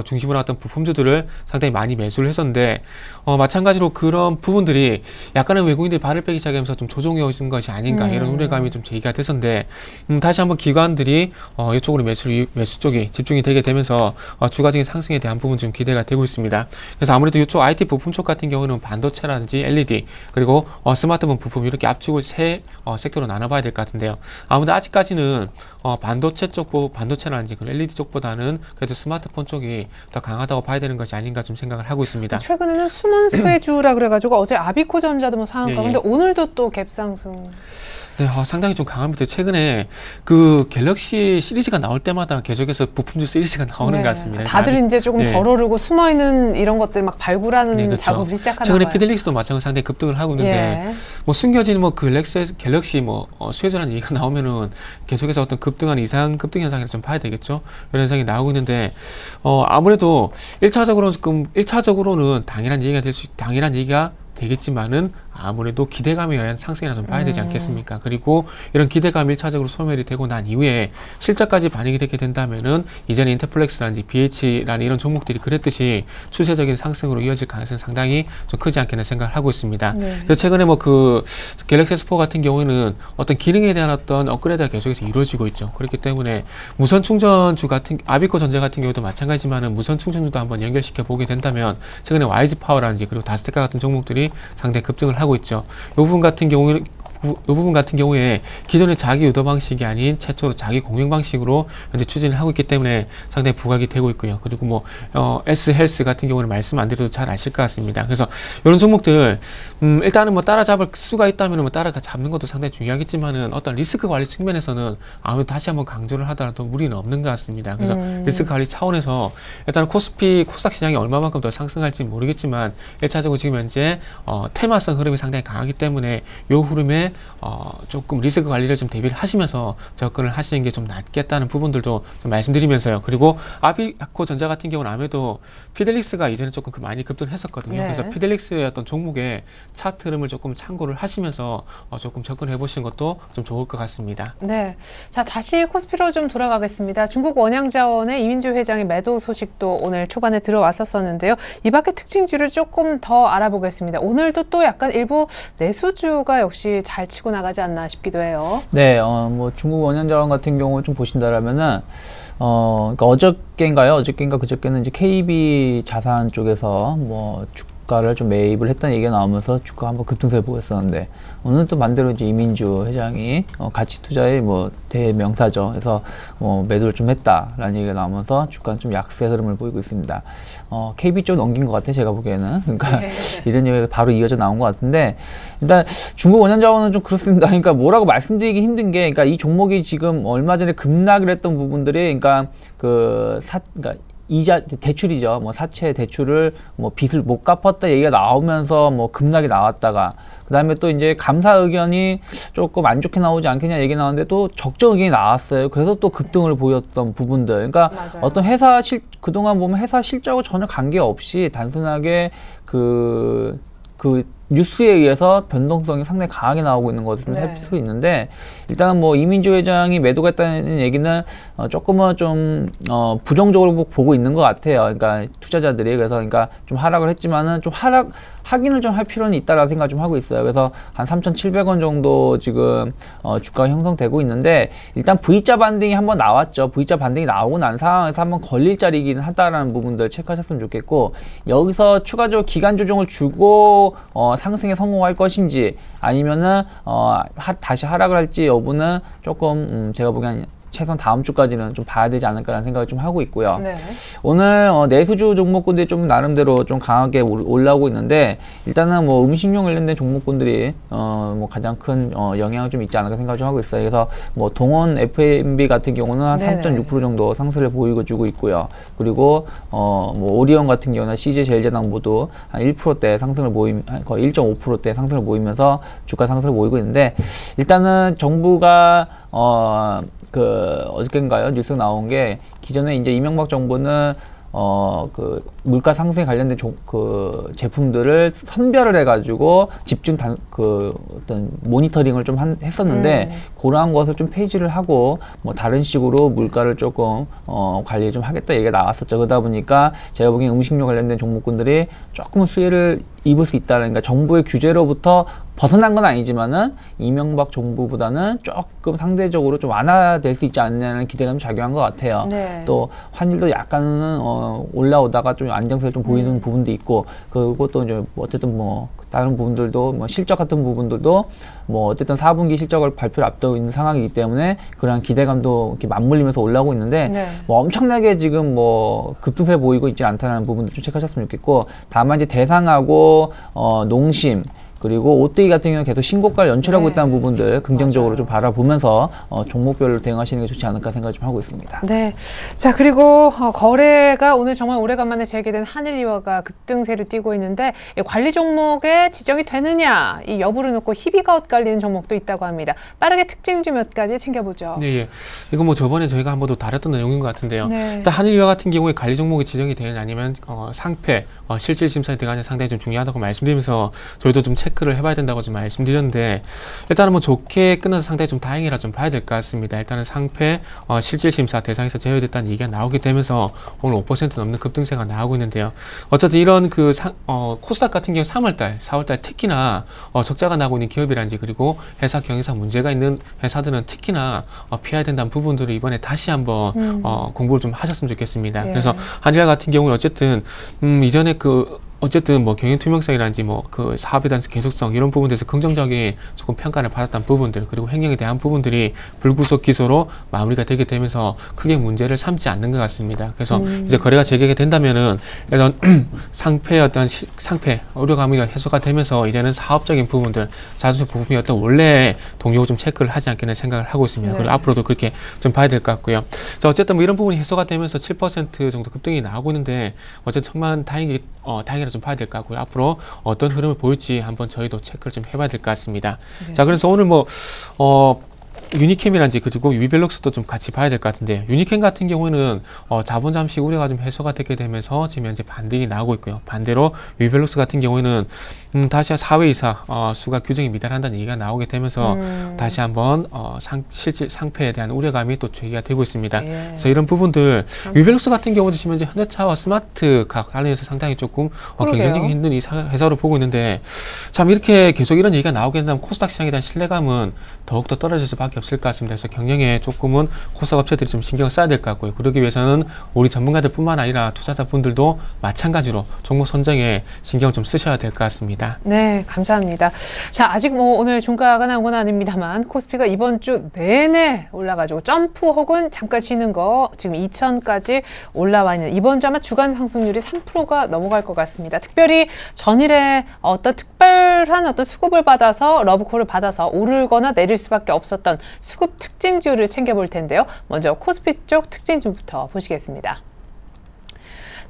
중심으로 했던 부품주들을 상당히 많이 매수를 했었는데 마찬가지로 그런 부분들이 약간은 외국인들이 발을 빼기 시작하면서 좀 조정해 오신 것이 아닌가 이런 우려감이 좀 제기가 됐었는데 다시 한번 기관들이 이쪽으로 매수 쪽이 집중이 되게 되면서 추가적인 상승에 대한 부분 좀 기대가 되고 있습니다. 그래서 아무래도 이쪽 IT 부품 쪽 같은 경우는 반도체라든지 LED 그리고 스마트폰 부품 이렇게 압축을 세 섹터로 나눠봐야 될 것 같은데요. 아무래도 아직까지는 반도체라든지 그런 LED 쪽보다는 그래도 스마트폰 쪽이 더 강하다고 봐야 되는 것이 아닌가 좀 생각을 하고 있습니다. 최근에는 숨은 수혜주라 그래가지고 어제 아비코전자도 뭐 상한가, 예. 근데 오늘도 또 갭상승. 네, 상당히 좀 강합니다. 최근에 그 갤럭시 시리즈가 나올 때마다 계속해서 부품주 시리즈가 나오는 네. 것 같습니다. 다들 이제 조금 네. 덜 오르고 숨어있는 이런 것들 막 발굴하는 네, 그렇죠. 작업이 시작하나 최근에 봐요. 피델릭스도 마찬가지로 상당히 급등을 하고 있는데 예. 뭐 숨겨진 뭐 갤럭시 수혜주라는 얘기가 나오면은 계속해서 어떤 급등한 이상 급등 현상을 좀 봐야 되겠죠. 이런 현상이 나오고 있는데 아무래도 1차적으로는 당연한 얘기가 되겠지만은 아무래도 기대감에 의한 상승이라 좀 봐야 되지 않겠습니까? 그리고 이런 기대감이 1차적으로 소멸이 되고 난 이후에 실적까지 반영이 되게 된다면은 이전에 인터플렉스라든지 BH라는 이런 종목들이 그랬듯이 추세적인 상승으로 이어질 가능성이 상당히 좀 크지 않겠나 생각을 하고 있습니다. 네. 그래서 최근에 뭐 그 갤럭시 S4 같은 경우에는 어떤 기능에 대한 어떤 업그레이드가 계속해서 이루어지고 있죠. 그렇기 때문에 무선 충전주 같은 아비코 전자 같은 경우도 마찬가지지만은 무선 충전주도 한번 연결시켜 보게 된다면 최근에 와이즈 파워라든지 그리고 다스테카 같은 종목들이 상당히 급등을 하고 있죠. 이 부분 같은 경우에 기존의 자기 유도 방식이 아닌 최초로 자기 공영 방식으로 현재 추진을 하고 있기 때문에 상당히 부각이 되고 있고요. 그리고 뭐 S헬스 같은 경우는 말씀 안 드려도 잘 아실 것 같습니다. 그래서 이런 종목들 일단은 뭐 따라잡을 수가 있다면 뭐 따라잡는 것도 상당히 중요하겠지만은 어떤 리스크 관리 측면에서는 아무래도 다시 한번 강조를 하더라도 무리는 없는 것 같습니다. 그래서 리스크 관리 차원에서 일단은 코스닥 시장이 얼마만큼 더 상승할지 모르겠지만 1차적으로 지금 현재 테마성 흐름이 상당히 강하기 때문에 이 흐름에 조금 리스크 관리를 좀 대비를 하시면서 접근을 하시는 게 좀 낫겠다는 부분들도 좀 말씀드리면서요. 그리고 아비코 전자 같은 경우는 아무래도 피델릭스가 이전에 조금 많이 급등을 했었거든요. 네. 그래서 피델릭스의 어떤 종목의 차트 흐름을 조금 참고를 하시면서 조금 접근해 보시는 것도 좀 좋을 것 같습니다. 네. 자, 다시 코스피로 좀 돌아가겠습니다. 중국 원양자원의 이민주 회장의 매도 소식도 오늘 초반에 들어왔었는데요. 이 밖에 특징주를 조금 더 알아보겠습니다. 오늘도 또 약간 일부 내수주가 역시 잘 치고 나가지 않나 싶기도 해요. 네, 뭐 중국 원양자원 같은 경우 좀 보신다라면은 그러니까 어저께인가 그저께는 이제 KB 자산 쪽에서 뭐 주가를 좀 매입을 했다는 얘기가 나오면서 주가 한번 급등세를 보였었는데 오늘 또 반대로 이제 이민주 회장이 가치 투자의 뭐 대명사죠. 그래서 매도를 좀 했다라는 얘기가 나오면서 주가는 좀 약세 흐름을 보이고 있습니다. KB 쪽 넘긴 것 같아 제가 보기에는. 그러니까 네. 이런 얘기가 바로 이어져 나온 것 같은데 일단 중국 원양자원은 좀 그렇습니다. 그러니까 뭐라고 말씀드리기 힘든 게 그러니까 이 종목이 지금 얼마 전에 급락을 했던 부분들이 그러니까 그러니까 이자 대출이죠. 뭐 사채 대출을 뭐 빚을 못 갚았다 얘기가 나오면서 뭐 급락이 나왔다가 그다음에 또 이제 감사 의견이 조금 안 좋게 나오지 않겠냐 얘기 나왔는데 또 적정 의견이 나왔어요. 그래서 또 급등을 보였던 부분들. 그러니까 맞아요. 어떤 그동안 보면 회사 실적하고 전혀 관계없이 단순하게 그 뉴스에 의해서 변동성이 상당히 강하게 나오고 있는 것을 좀 네. 살 수 있는데 일단은 뭐 이민주 회장이 매도가 했다는 얘기는 조금은 좀 부정적으로 보고 있는 것 같아요. 그러니까 투자자들이 그래서 좀 하락을 했지만은 좀 하기는 좀 할 필요는 있다라는 생각 좀 하고 있어요. 그래서 한 3,700원 정도 지금 주가가 형성되고 있는데 일단 V자 반등이 한번 나왔죠. V자 반등이 나오고 난 상황에서 한번 걸릴 자리이긴 하다라는 부분들 체크하셨으면 좋겠고 여기서 추가적으로 기간 조정을 주고 상승에 성공할 것인지 아니면은 다시 하락을 할지 여부는 조금 제가 보기엔 최소한 다음 주까지는 좀 봐야 되지 않을까라는 생각을 좀 하고 있고요. 네. 오늘 내수주 종목군들이 좀 나름대로 좀 강하게 올라오고 있는데 일단은 뭐 음식료 관련된 종목군들이 뭐 가장 큰 영향을 좀 있지 않을까 생각을 좀 하고 있어요. 그래서 뭐 동원 F&B 같은 경우는 한 3.6% 정도 상승을 보여주고 있고요. 그리고 뭐 오리온 같은 경우는 CJ 제일제당 모두 한 1%대 상승을 거의 1.5%대 상승을 보이면서 주가 상승을 보이고 있는데 일단은 정부가 어저께인가요? 뉴스가 나온 게 기존에 이제 이명박 정부는 그 물가 상승에 관련된 제품들을 선별을 해가지고 집중 어떤 모니터링을 좀 했었는데 그러한 것을 좀 폐지를 하고 뭐 다른 식으로 물가를 조금 관리 좀 하겠다 얘기가 나왔었죠. 그러다 보니까 제가 보기엔 음식료 관련된 종목군들이 조금은 수혜를 입을 수 있다는, 그러니까 정부의 규제로부터 벗어난 건 아니지만은 이명박 정부보다는 조금 상대적으로 좀 완화될 수 있지 않냐는 기대감이 작용한 것 같아요. 네. 또 환율도 약간은 올라오다가 좀 안정세를 좀 보이는 부분도 있고, 그리고 또 이제 어쨌든 뭐 다른 부분들도 뭐 실적 같은 부분들도 뭐 어쨌든 4분기 실적을 발표를 앞두고 있는 상황이기 때문에 그런 기대감도 이렇게 맞물리면서 올라오고 있는데 네. 뭐 엄청나게 지금 뭐 급등세 보이고 있지 않다는 부분도 좀 체크하셨으면 좋겠고, 다만 이제 대상하고 농심 그리고 오뜨이 같은 경우는 계속 신고가를 연출하고 네. 있다는 부분들 긍정적으로 맞아요. 좀 바라보면서 종목별로 대응하시는 게 좋지 않을까 생각을 좀 하고 있습니다. 네. 자, 그리고 거래가 오늘 정말 오래간만에 재개된 한일리화가 급등세를 띠고 있는데 관리 종목에 지정이 되느냐 이 여부를 놓고 희비가 엇갈리는 종목도 있다고 합니다. 빠르게 특징주 몇 가지 챙겨보죠. 네, 예. 이거 뭐 저번에 저희가 한 번도 다뤘던 내용인 것 같은데요. 네. 일단 한일리화 같은 경우에 관리 종목이 지정이 되느냐 아니면 상패, 실질 심사에 들어가는 상당히 좀 중요하다고 말씀드리면서 저희도 좀 체크를 해봐야 된다고 좀 말씀드렸는데, 일단은 뭐 좋게 끊어서 상당히 좀 다행이라 좀 봐야 될 것 같습니다. 일단은 상패 실질 심사 대상에서 제외됐다는 얘기가 나오게 되면서 오늘 5% 넘는 급등세가 나오고 있는데요. 어쨌든 이런 코스닥 같은 경우 3월달, 4월달 특히나 적자가 나고 있는 기업이라든지 그리고 회사 경영상 문제가 있는 회사들은 특히나 피해야 된다는 부분들을 이번에 다시 한번 공부를 좀 하셨으면 좋겠습니다. 예. 그래서 한일화 같은 경우는 어쨌든 이전에 어쨌든 뭐 경영 투명성이라든지 뭐 사업에 대한 계속성 이런 부분에서 긍정적인 조금 평가를 받았던 부분들, 그리고 횡령에 대한 부분들이 불구속 기소로 마무리가 되게 되면서 크게 문제를 삼지 않는 것 같습니다. 그래서 이제 거래가 재개가 된다면은 이런 상패 의료감이 해소가 되면서 이제는 사업적인 부분들, 자동차 부품이 어떤 원래 동력을 좀 체크를 하지 않겠나 생각을 하고 있습니다. 네. 그리고 앞으로도 그렇게 좀 봐야 될 것 같고요. 자, 어쨌든 뭐 이런 부분이 해소가 되면서 7% 정도 급등이 나오고 있는데 어쨌든 정말 다행이라 좀 봐야 될 것 같고요. 앞으로 어떤 흐름을 보일지 한번 저희도 체크를 좀 해봐야 될 것 같습니다. 네. 자, 그래서 오늘 유니캠이란지 그리고 유비벨록스도 좀 같이 봐야 될 것 같은데, 유니캠 같은 경우는 자본 잠시 우려가 좀 해소가 되게 되면서 지금 현재 반등이 나오고 있고요. 반대로 유비벨록스 같은 경우에는 다시 4회 이상 수가 규정이 미달한다는 얘기가 나오게 되면서 다시 한번 실질 상패에 대한 우려감이 또 제기가 되고 있습니다. 예. 그래서 이런 부분들, 유비벨록스 같은 경우도 지금 현재 현대차와 스마트카 관련해서 상당히 조금 경쟁력이 있는 이 회사로 보고 있는데, 참 이렇게 계속 이런 얘기가 나오게 된다면 코스닥 시장에 대한 신뢰감은 더욱더 떨어질 수밖에 없을 것 같습니다. 그래서 경영에 조금은 코스닥 업체들이 좀 신경을 써야 될 것 같고요. 그러기 위해서는 우리 전문가들 뿐만 아니라 투자자분들도 마찬가지로 종목 선정에 신경을 좀 쓰셔야 될 것 같습니다. 네, 감사합니다. 자, 아직 뭐 오늘 종가가 나온 건 아닙니다만 코스피가 이번 주 내내 올라가지고 점프 혹은 잠깐 쉬는 거 지금 2,000까지 올라와 있는, 이번 주 아마 주간 상승률이 3%가 넘어갈 것 같습니다. 특별히 전일에 특별한 수급을 받아서 러브콜을 받아서 오르거나 내릴 수밖에 없었던 수급 특징주를 챙겨볼 텐데요. 먼저 코스피 쪽 특징주부터 보시겠습니다.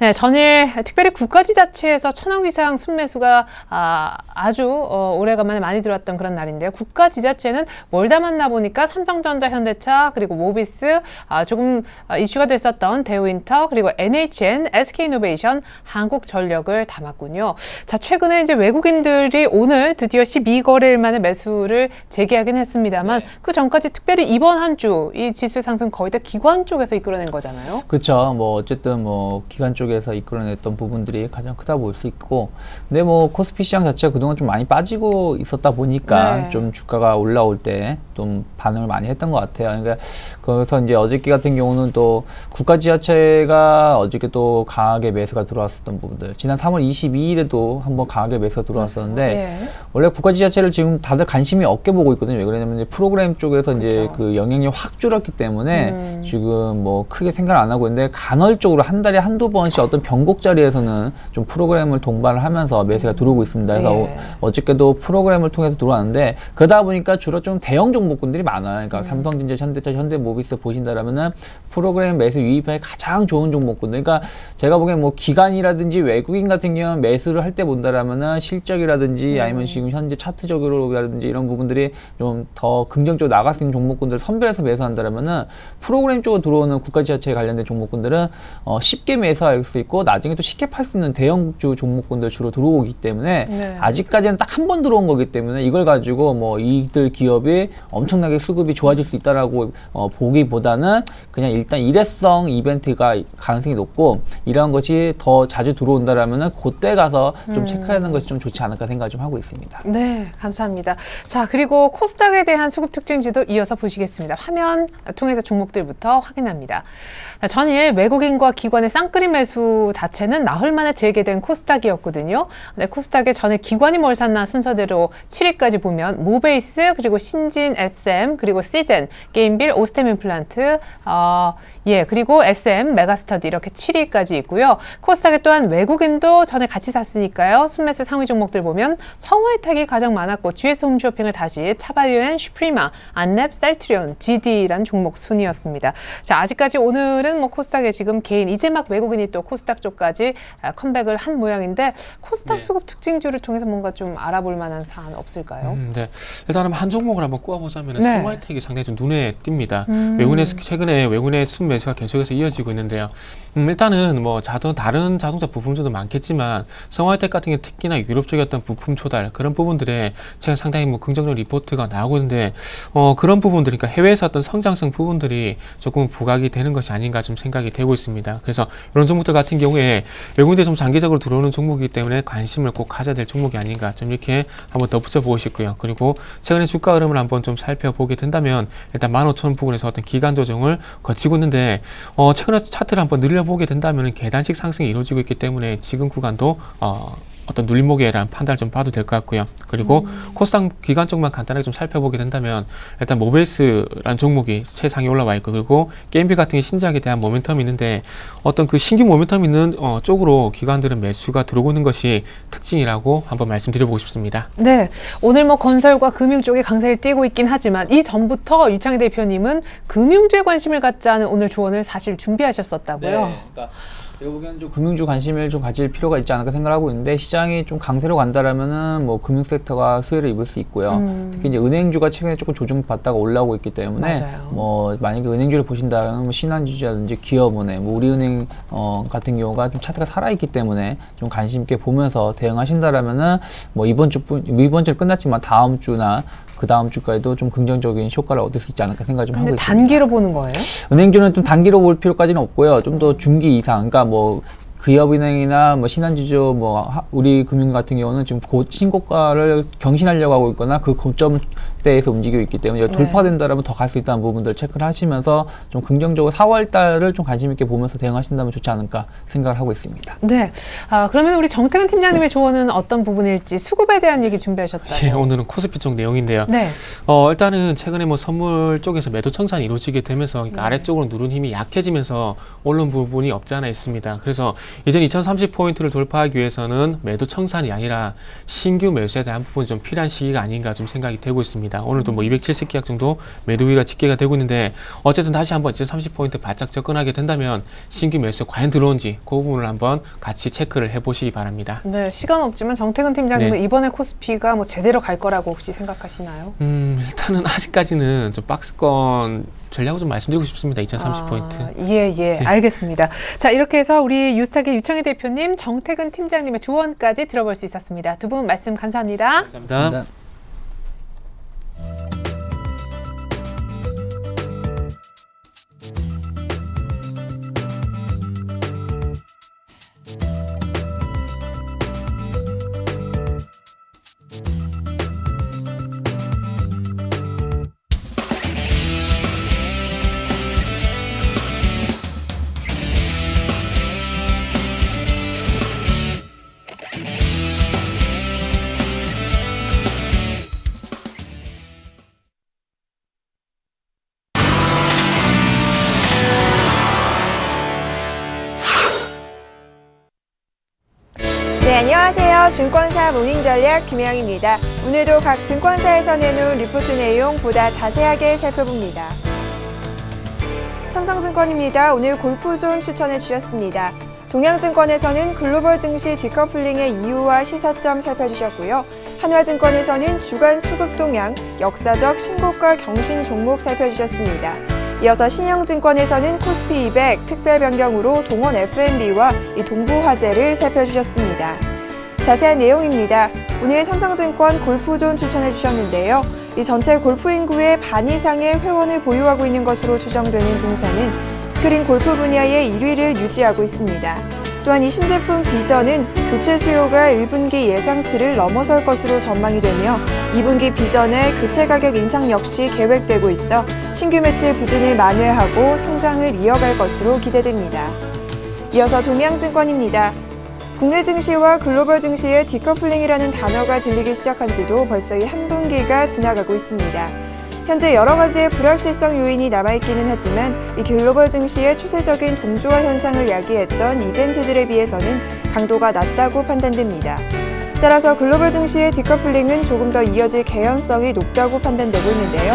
네, 전일 특별히 국가지자체에서 1,000억 이상 순매수가 아주 오래간만에 많이 들어왔던 그런 날인데요. 국가지자체는 뭘 담았나 보니까 삼성전자, 현대차, 그리고 모비스, 조금 이슈가 됐었던 대우인터, 그리고 NHN, SK이노베이션, 한국전력을 담았군요. 자, 최근에 이제 외국인들이 오늘 드디어 12거래일 만에 매수를 재개하긴 했습니다만 그 전까지 특별히 이번 한 주 이 지수 상승 거의 다 기관 쪽에서 이끌어낸 거잖아요. 그렇죠. 뭐 어쨌든 뭐 기관 쪽에서 이끌어냈던 부분들이 가장 크다 볼 수 있고, 근데 뭐 코스피 시장 자체가 그동안 좀 많이 빠지고 있었다 보니까 좀 주가가 올라올 때 좀 반응을 많이 했던 것 같아요. 그러니까 그래서 이제 어저께 같은 경우는 또 국가지자체가 어저께 또 강하게 매수가 들어왔었던 부분들, 지난 3월 22일에도 한번 강하게 매수가 들어왔었는데 원래 국가지자체를 지금 다들 관심이 없게 보고 있거든요. 왜 그러냐면 이제 프로그램 쪽에서 이제 그 영향력이 확 줄었기 때문에 지금 뭐 크게 생각을 안 하고 있는데, 간헐적으로 한 달에 한두 번씩 어떤 변곡 자리에서는 좀 프로그램을 동반을 하면서 매수가 들어오고 있습니다. 그래서 어저께도 프로그램을 통해서 들어왔는데, 그러다 보니까 주로 좀 대형 종목군들이 많아요. 그러니까 삼성전자, 현대차, 현대모비스 보신다라면은 프로그램 매수 유입하기 가장 좋은 종목군들. 그러니까 제가 보기엔 뭐 기관이라든지 외국인 같은 경우는 매수를 할 때 본다라면은 실적이라든지 아니면 지금 현재 차트적으로라든지 이런 부분들이 좀 더 긍정적으로 나갈 수 있는 종목군들을 선별해서 매수한다라면은, 프로그램 쪽으로 들어오는 국가지자체에 관련된 종목군들은 쉽게 매수할 수 있고 나중에 또 쉽게 팔 수 있는 대형주 종목군들 주로 들어오기 때문에 아직까지는 딱 한 번 들어온 거기 때문에 이걸 가지고 뭐 이들 기업이 엄청나게 수급이 좋아질 수 있다라고 보기보다는 그냥 일단 일회성 이벤트가 가능성이 높고, 이러한 것이 더 자주 들어온다라면은 그때 가서 좀 체크하는 것이 좀 좋지 않을까 생각을 좀 하고 있습니다. 네, 감사합니다. 자, 그리고 코스닥에 대한 수급 특징지도 이어서 보시겠습니다. 화면 통해서 종목들부터 확인합니다. 전일 외국인과 기관의 쌍끌이 매수 자체는 나흘 만에 재개된 코스닥이었거든요. 네, 코스닥에 전일 기관이 뭘 샀나 순서대로 7위까지 보면 모베이스, 그리고 신진, SM, 그리고 시젠, 게임빌, 오스템 임플란트, 그리고 SM, 메가스터디 이렇게 7위까지 있고요. 코스닥에 또한 외국인도 전에 같이 샀으니까요. 순매수 상위 종목들 보면 성화혜택이 가장 많았고, GS 홈쇼핑을 다시 차바이오엔, 슈프리마, 안랩, 셀트리온, GD라는 종목 순이었습니다. 자, 아직까지 오늘은 뭐 코스닥에 지금 개인 이제 막 외국인이 또 코스닥 쪽까지 컴백을 한 모양인데, 코스닥 수급 특징주를 통해서 뭔가 좀 알아볼 만한 사안 없을까요? 네. 일단은 한 종목을 한번 꼽아보자면 성화혜택이 상당히 좀 눈에 띕니다. 최근에 외국인의 순매수가 계속해서 이어지고 있는데요. 일단은 뭐 다른 자동차 부품주도 많겠지만 성화혜택 같은 게 특히나 유럽 쪽의 어떤 부품 조달 그런 부분들에 최근 상당히 뭐 긍정적 리포트가 나오고 있는데, 그런 부분들, 그러니까 해외에서 어떤 성장성 부분들이 조금 부각이 되는 것이 아닌가 좀 생각이 되고 있습니다. 그래서 이런 종목들 같은 경우에 외국인들이 좀 장기적으로 들어오는 종목이기 때문에 관심을 꼭 가져야 될 종목이 아닌가 좀 이렇게 한번 덧붙여 보고 싶고요. 그리고 최근에 주가 흐름을 한번 좀 살펴보게 된다면 일단 15,000원 부근에서 어떤 기간 조정을 거치고 있는데, 최근에 차트를 한번 늘려보게 된다면 계단식 상승이 이루어지고 있기 때문에 지금 구간도 어떤 눌림목에 대한 판단을 좀 봐도 될 것 같고요. 그리고 코스닥 기간 쪽만 간단하게 좀 살펴보게 된다면 일단 모베이스라는 종목이 최상에 올라와 있고, 그리고 게임비 같은 게 신작에 대한 모멘텀이 있는데 어떤 그 신규 모멘텀 있는 쪽으로 기관들은 매수가 들어오고 있는 것이 특징이라고 한번 말씀드려보고 싶습니다. 네, 오늘 뭐 건설과 금융 쪽에 강세를 띠고 있긴 하지만 이 전부터 유창희 대표님은 금융주에 관심을 갖자는 오늘 조언을 사실 준비하셨었다고요. 네, 그러니까 제가 보기에는 좀 금융주 관심을 좀 가질 필요가 있지 않을까 생각을 하고 있는데, 시장이 좀 강세로 간다라면은 뭐 금융 섹터가 수혜를 입을 수 있고요. 특히 이제 은행주가 최근에 조금 조정받다가 올라오고 있기 때문에 뭐 만약에 은행주를 보신다면 뭐 신한주라든지 기업은행, 뭐 우리은행 같은 경우가 좀 차트가 살아있기 때문에 좀 관심 있게 보면서 대응하신다라면은 뭐 이번 주는 끝났지만 다음 주나 그 다음 주까지도 좀 긍정적인 효과를 얻을 수 있지 않을까 생각 좀 하고 있습니다. 단기로 보는 거예요? 은행주는 좀 단기로 볼 필요까지는 없고요. 좀 더 중기 이상, 그러니까 뭐 기업은행이나 뭐 신한지주, 뭐 우리금융 같은 경우는 지금 신고가를 경신하려고 하고 있거나 그 고점대에서 움직이고 있기 때문에 돌파된다라면 더 갈 수 있다는 부분들 체크를 하시면서 좀 긍정적으로 4월 달을 좀 관심 있게 보면서 대응하신다면 좋지 않을까 생각을 하고 있습니다. 네. 그러면 우리 정태근 팀장님의 조언은 어떤 부분일지, 수급에 대한 얘기 준비하셨다고요? 예, 오늘은 코스피 쪽 내용인데요. 네. 일단은 최근에 뭐 선물 쪽에서 매도 청산이 이루어지게 되면서, 그러니까 아래쪽으로 누른 힘이 약해지면서 올라온 부분이 없지 않아 있습니다. 그래서 이제 2030포인트를 돌파하기 위해서는 매도 청산이 아니라 신규 매수에 대한 부분이 좀 필요한 시기가 아닌가 좀 생각이 되고 있습니다. 오늘도 뭐 270계약 정도 매도 우위가 집계가 되고 있는데 어쨌든 다시 한번 2030포인트 바짝 접근하게 된다면 신규 매수 과연 들어온지 그 부분을 한번 같이 체크를 해보시기 바랍니다. 네, 시간 없지만 정태근 팀장님은 네. 이번에 코스피가 뭐 제대로 갈 거라고 혹시 생각하시나요? 일단은 아직까지는 좀 박스권 전략을 좀 말씀드리고 싶습니다. 2030포인트. 예, 알겠습니다. 자, 이렇게 해서 우리 유스탁의 유창희 대표님, 정태근 팀장님의 조언까지 들어볼 수 있었습니다. 두 분 말씀 감사합니다. 감사합니다. 네, 안녕하세요. 증권사 모닝전략 김혜영입니다. 오늘도 각 증권사에서 내놓은 리포트 내용 보다 자세하게 살펴봅니다. 삼성증권입니다. 오늘 골프존 추천해 주셨습니다. 동양증권에서는 글로벌 증시 디커플링의 이유와 시사점 살펴주셨고요. 한화증권에서는 주간 수급 동향, 역사적 신고가 경신 종목 살펴주셨습니다. 이어서 신영증권에서는 코스피 200 특별 변경으로 동원 F&B와 이 동부화재를 살펴주셨습니다. 자세한 내용입니다. 오늘 삼성증권 골프존 추천해 주셨는데요. 이 전체 골프 인구의 반 이상의 회원을 보유하고 있는 것으로 추정되는 동사는 스크린 골프 분야의 1위를 유지하고 있습니다. 또한 이 신제품 비전은 교체 수요가 1분기 예상치를 넘어설 것으로 전망이 되며 2분기 비전의 교체 가격 인상 역시 계획되고 있어 신규 매출 부진을 만회하고 성장을 이어갈 것으로 기대됩니다. 이어서 동양증권입니다. 국내 증시와 글로벌 증시의 디커플링이라는 단어가 들리기 시작한 지도 벌써 이 한 분기가 지나가고 있습니다. 현재 여러 가지의 불확실성 요인이 남아있기는 하지만 이 글로벌 증시의 추세적인 동조화 현상을 야기했던 이벤트들에 비해서는 강도가 낮다고 판단됩니다. 따라서 글로벌 증시의 디커플링은 조금 더 이어질 개연성이 높다고 판단되고 있는데요.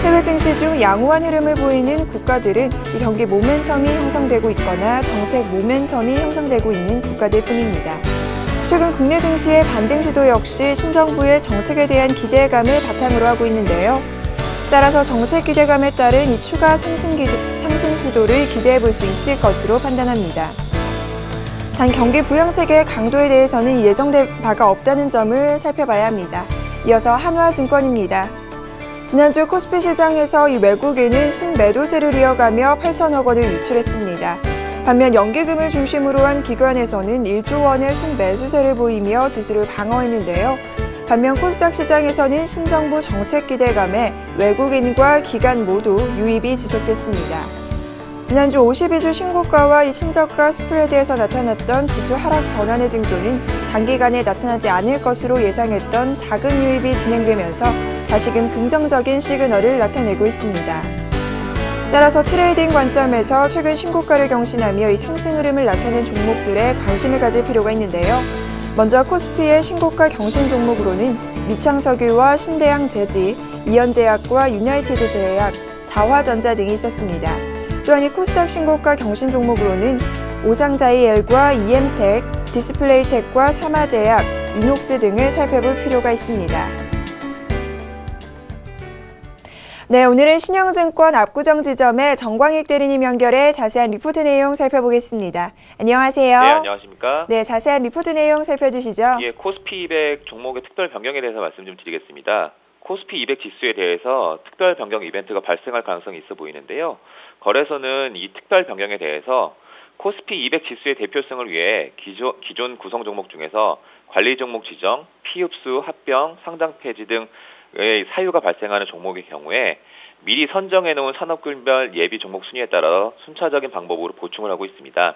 해외 증시 중 양호한 흐름을 보이는 국가들은 이 경기 모멘텀이 형성되고 있거나 정책 모멘텀이 형성되고 있는 국가들 뿐입니다. 최근 국내 증시의 반등 시도 역시 신정부의 정책에 대한 기대감을 바탕으로 하고 있는데요. 따라서 정책 기대감에 따른 이 추가 상승 시도를 기대해 볼 수 있을 것으로 판단합니다. 단 경기 부양책의 강도에 대해서는 예정될 바가 없다는 점을 살펴봐야 합니다. 이어서 한화증권입니다. 지난주 코스피 시장에서 이 외국인은 순매도세를 이어가며 8천억 원을 유출했습니다. 반면 연기금을 중심으로 한 기관에서는 1조 원의 순매수세를 보이며 지수를 방어했는데요. 반면 코스닥 시장에서는 신정부 정책 기대감에 외국인과 기관 모두 유입이 지속됐습니다. 지난주 52주 신고가와 이 신저가 스프레드에서 나타났던 지수 하락 전환의 징조는 단기간에 나타나지 않을 것으로 예상했던 작은 유입이 진행되면서 다시금 긍정적인 시그널을 나타내고 있습니다. 따라서 트레이딩 관점에서 최근 신고가를 경신하며 이 상승 흐름을 나타낸 종목들에 관심을 가질 필요가 있는데요. 먼저 코스피의 신고가 경신 종목으로는 미창석유와 신대양 제지, 이현제약과 유나이티드 제약, 자화전자 등이 있었습니다. 또한 이 코스닥 신고가 경신 종목으로는 오상자이엘과 EM텍, 디스플레이텍과 사마제약, 이녹스 등을 살펴볼 필요가 있습니다. 네, 오늘은 신영증권 압구정 지점의 정광익 대리님 연결해 자세한 리포트 내용 살펴보겠습니다. 안녕하세요. 네, 안녕하십니까. 네, 자세한 리포트 내용 살펴주시죠. 예, 코스피 200 종목의 특별 변경에 대해서 말씀 좀 드리겠습니다. 코스피 200 지수에 대해서 특별 변경 이벤트가 발생할 가능성이 있어 보이는데요. 거래소는 이 특별 변경에 대해서 코스피 200 지수의 대표성을 위해 기존 구성 종목 중에서 관리 종목 지정, 피흡수, 합병, 상장 폐지 등의 사유가 발생하는 종목의 경우에 미리 선정해놓은 산업군별 예비 종목 순위에 따라 순차적인 방법으로 보충을 하고 있습니다.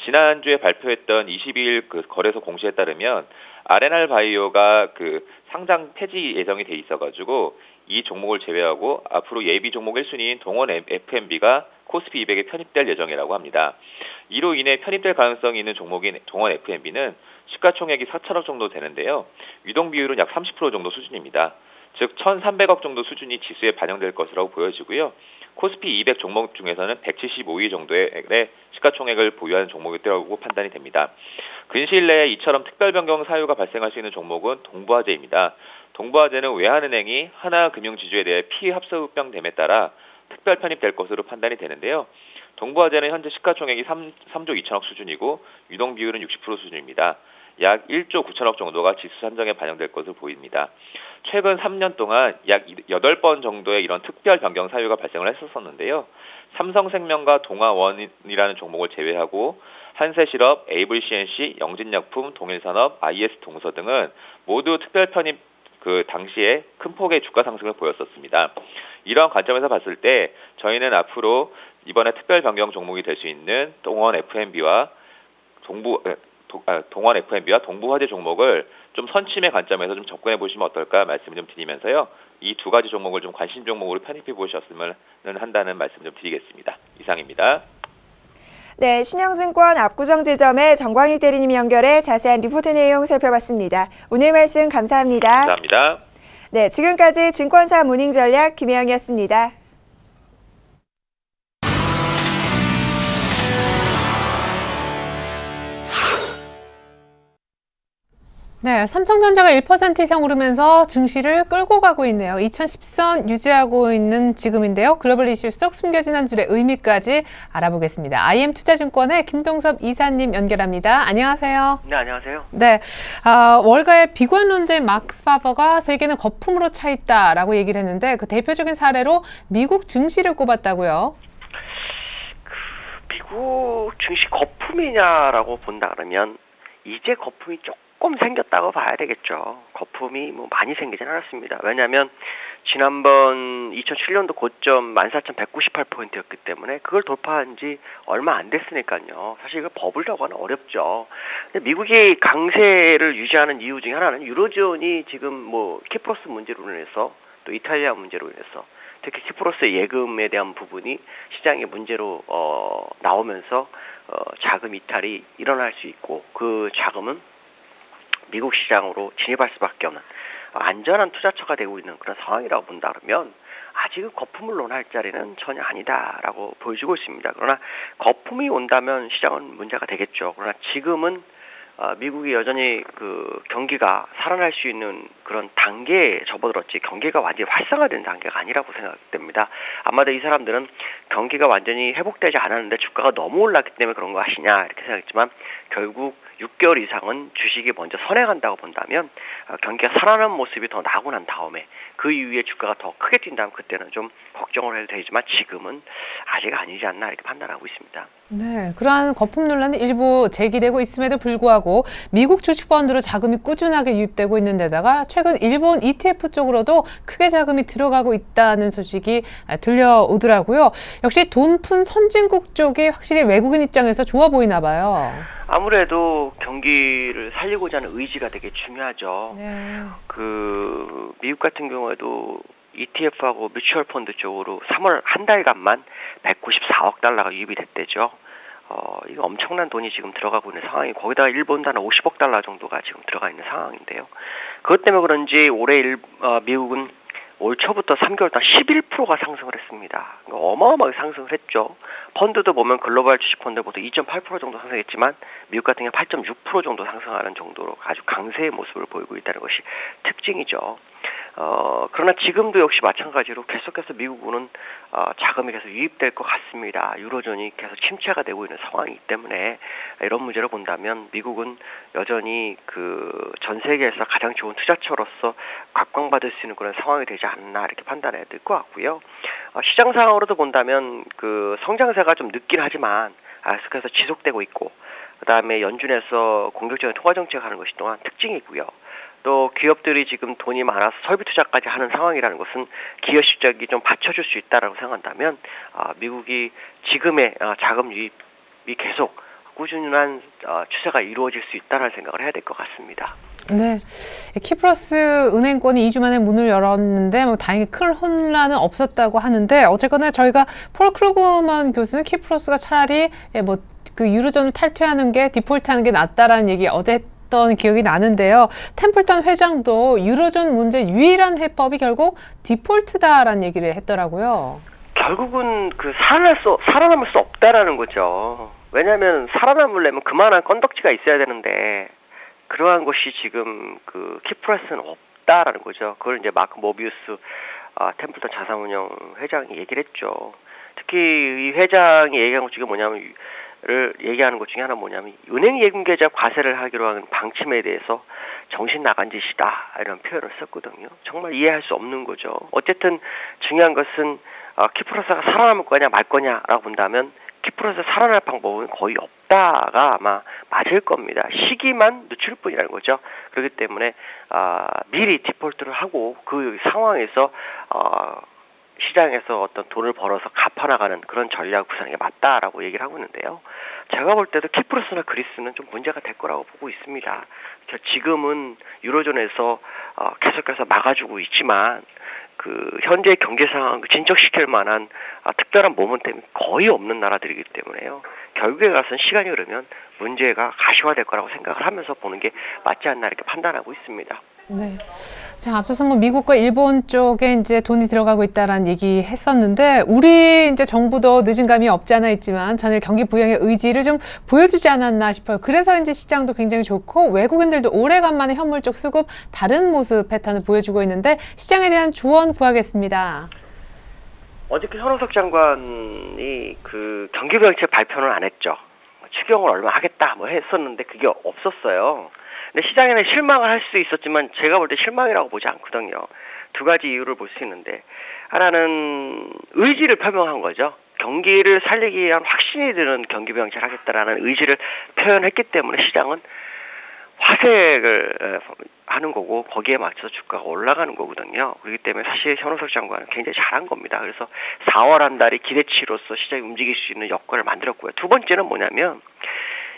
지난주에 발표했던 22일 그 거래소 공시에 따르면 RNR 바이오가 그 상장 폐지 예정이 돼 있어가지고 이 종목을 제외하고 앞으로 예비 종목 1순위인 동원 F&B가 코스피 200에 편입될 예정이라고 합니다. 이로 인해 편입될 가능성이 있는 종목인 동원 F&B는 시가총액이 4천억 정도 되는데요. 유동 비율은 약 30% 정도 수준입니다. 즉 1,300억 정도 수준이 지수에 반영될 것이라고 보여지고요. 코스피 200 종목 중에서는 175위 정도의 시가총액을 보유하는 종목이라고 판단이 됩니다. 근시일 내에 이처럼 특별 변경 사유가 발생할 수 있는 종목은 동부화재입니다. 동부화재는 외환은행이 하나금융지주에 대해 피합수병됨에 따라 특별 편입될 것으로 판단이 되는데요. 동부화재는 현재 시가총액이 3조 2천억 수준이고 유동 비율은 60% 수준입니다. 약 1조 9천억 정도가 지수 산정에 반영될 것으로 보입니다. 최근 3년 동안 약 8번 정도의 이런 특별 변경 사유가 발생을 했었는데요. 삼성생명과 동아원이라는 종목을 제외하고 한세실업, 에이블CNC, 영진약품, 동일산업, IS동서 등은 모두 특별 편입 당시에 큰 폭의 주가 상승을 보였었습니다. 이러한 관점에서 봤을 때 저희는 앞으로 이번에 특별 변경 종목이 될 수 있는 동원 F&B와 동부화재 종목을 좀 선침의 관점에서 좀 접근해 보시면 어떨까 말씀을 좀 드리면서요. 이 두 가지 종목을 좀 관심 종목으로 편입해 보셨으면 한다는 말씀 좀 드리겠습니다. 이상입니다. 네, 신영증권 압구정지점의 정광익 대리님 연결해 자세한 리포트 내용 살펴봤습니다. 오늘 말씀 감사합니다. 감사합니다. 네, 지금까지 증권사 모닝전략 김혜영이었습니다. 네, 삼성전자가 1% 이상 오르면서 증시를 끌고 가고 있네요. 2010선 유지하고 있는 지금인데요. 글로벌 이슈 속 숨겨진 한 줄의 의미까지 알아보겠습니다. IM투자증권의 김동섭 이사님 연결합니다. 안녕하세요. 네, 안녕하세요. 네, 월가의 비관론자인 마크 파버가 세계는 거품으로 차 있다라고 얘기를 했는데 그 대표적인 사례로 미국 증시를 꼽았다고요. 미국 증시 거품이냐라고 본다 그러면 이제 거품이 조금 생겼다고 봐야 되겠죠. 거품이 많이 생기진 않았습니다. 왜냐하면 지난번 2007년도 고점 14,198포인트였기 때문에 그걸 돌파한 지 얼마 안 됐으니까요. 사실 이걸 버블이라고 하는 어렵죠. 근데 미국이 강세를 유지하는 이유 중에 하나는 유로존이 지금 키프로스 문제로 인해서 또 이탈리아 문제로 인해서 특히 키프로스의 예금에 대한 부분이 시장의 문제로 나오면서 자금 이탈이 일어날 수 있고 그 자금은 미국 시장으로 진입할 수밖에 없는 안전한 투자처가 되고 있는 그런 상황이라고 본다 그러면 아직은 거품을 논할 자리는 전혀 아니다라고 보여주고 있습니다. 그러나 거품이 온다면 시장은 문제가 되겠죠. 그러나 지금은 미국이 여전히 경기가 살아날 수 있는 그런 단계에 접어들었지 경기가 완전히 활성화된 단계가 아니라고 생각됩니다. 아마도 이 사람들은 경기가 완전히 회복되지 않았는데 주가가 너무 올랐기 때문에 그런 거 아시냐 이렇게 생각했지만 결국 6개월 이상은 주식이 먼저 선행한다고 본다면 경기가 살아나는 모습이 더 나고 난 다음에 그 이후에 주가가 더 크게 뛴다면 그때는 좀 걱정을 해도 되지만 지금은 아직 아니지 않나 이렇게 판단하고 있습니다. 네, 그러한 거품 논란이 일부 제기되고 있음에도 불구하고 미국 주식펀드로 자금이 꾸준하게 유입되고 있는 데다가 최근 일본 ETF 쪽으로도 크게 자금이 들어가고 있다는 소식이 들려오더라고요. 역시 돈 푼 선진국 쪽이 확실히 외국인 입장에서 좋아 보이나 봐요. 아무래도 경기를 살리고자 하는 의지가 되게 중요하죠. 네. 미국 같은 경우에도 ETF하고 뮤추얼 펀드 쪽으로 3월 한 달간만 194억 달러가 유입이 됐대죠. 이거 엄청난 돈이 지금 들어가고 있는 상황이 거기다가 일본도 한 50억 달러 정도가 지금 들어가 있는 상황인데요. 그것 때문에 그런지 올해 미국은 올 초부터 3개월 동안 11%가 상승을 했습니다. 어마어마하게 상승을 했죠. 펀드도 보면 글로벌 주식 펀드보다 2.8% 정도 상승했지만 미국 같은 경우 8.6% 정도 상승하는 정도로 아주 강세의 모습을 보이고 있다는 것이 특징이죠. 그러나 지금도 역시 마찬가지로 계속해서 미국은 자금이 계속 유입될 것 같습니다. 유로존이 계속 침체가 되고 있는 상황이기 때문에 이런 문제를 본다면 미국은 여전히 전 세계에서 가장 좋은 투자처로서 각광받을 수 있는 그런 상황이 되지 않나 이렇게 판단해야 될 것 같고요. 시장 상황으로도 본다면 성장세가 좀 늦긴 하지만 계속해서 지속되고 있고 그다음에 연준에서 공격적인 통화 정책을 하는 것이 또한 특징이고요. 또 기업들이 지금 돈이 많아서 설비 투자까지 하는 상황이라는 것은 기업 실적이 좀 받쳐줄 수 있다라고 생각한다면 미국이 지금의 자금 유입이 계속 꾸준한 추세가 이루어질 수 있다는 생각을 해야 될 것 같습니다. 네, 키프로스 은행권이 2주 만에 문을 열었는데 다행히 큰 혼란은 없었다고 하는데 어쨌거나 저희가 폴 크루그먼 교수는 키프로스가 차라리 그 유로존을 탈퇴하는 게 디폴트하는 게 낫다라는 얘기 어제 했던 기억이 나는데요. 템플턴 회장도 유로존 문제 유일한 해법이 결국 디폴트다라는 얘기를 했더라고요. 결국은 그 살아남을 수 없다라는 거죠. 왜냐하면 살아남으려면 그만한 건덕지가 있어야 되는데 그러한 것이 지금 그 키프레스는 없다라는 거죠. 그걸 이제 마크 모비우스 템플턴 자산운용 회장이 얘기를 했죠. 특히 이 회장이 얘기한 것 중에 얘기하는 것 중에 하나 뭐냐면 은행 예금 계좌 과세를 하기로 하는 방침에 대해서 정신 나간 짓이다 이런 표현을 썼거든요. 정말 이해할 수 없는 거죠. 어쨌든 중요한 것은 키프로스가 살아남을 거냐 말 거냐라고 본다면 키프로스 살아날 방법은 거의 없다가 아마 맞을 겁니다. 시기만 늦출 뿐이라는 거죠. 그렇기 때문에 미리 디폴트를 하고 그 상황에서 시장에서 어떤 돈을 벌어서 갚아나가는 그런 전략 구상이 맞다라고 얘기를 하고 있는데요. 제가 볼 때도 키프로스나 그리스는 좀 문제가 될 거라고 보고 있습니다. 지금은 유로존에서 계속해서 막아주고 있지만 그 현재 경제 상황 진척시킬 만한 특별한 모멘텀이 거의 없는 나라들이기 때문에요. 결국에 가서는 시간이 흐르면 문제가 가시화될 거라고 생각을 하면서 보는 게 맞지 않나 이렇게 판단하고 있습니다. 네. 자, 앞서서 뭐 미국과 일본 쪽에 이제 돈이 들어가고 있다라는 얘기 했었는데, 우리 이제 정부도 늦은 감이 없지 않아 있지만 전일 경기 부양의 의지를 좀 보여주지 않았나 싶어요. 그래서 이제 시장도 굉장히 좋고, 외국인들도 오래간만에 현물적 수급 다른 모습 패턴을 보여주고 있는데, 시장에 대한 조언 구하겠습니다. 어저께 현호석 장관이 그 경기 부양책 발표는 안 했죠. 추경을 얼마 하겠다 뭐 했었는데 그게 없었어요. 근데 시장에는 실망을 할 수 있었지만 제가 볼 때 실망이라고 보지 않거든요. 두 가지 이유를 볼 수 있는데, 하나는 의지를 표명한 거죠. 경기를 살리기 위한 확신이 드는 경기 부양책을 하겠다라는 의지를 표현했기 때문에 시장은 화색을 하는 거고 거기에 맞춰서 주가가 올라가는 거거든요. 그렇기 때문에 사실 현호석 장관은 굉장히 잘한 겁니다. 그래서 4월 한 달이 기대치로서 시장이 움직일 수 있는 여건을 만들었고요. 두 번째는 뭐냐면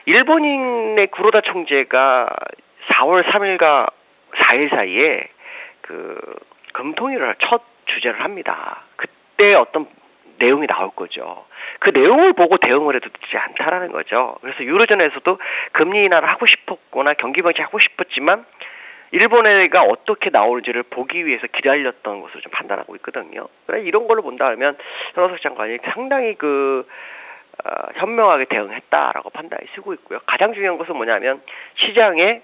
일본인의 구로다 총재가 4월 3일과 4일 사이에 그 금통일을 첫 주재를 합니다. 그때 어떤 내용이 나올 거죠. 그 내용을 보고 대응을 해도 되지 않다라는 거죠. 그래서 유로존에서도 금리 인하를 하고 싶었거나 경기 방식 하고 싶었지만 일본애가 어떻게 나올지를 보기 위해서 기다렸던 것으로 좀 판단하고 있거든요. 그래 이런 걸로 본다면 현호석 장관이 상당히 현명하게 대응했다라고 판단이 쓰고 있고요. 가장 중요한 것은 뭐냐면 시장에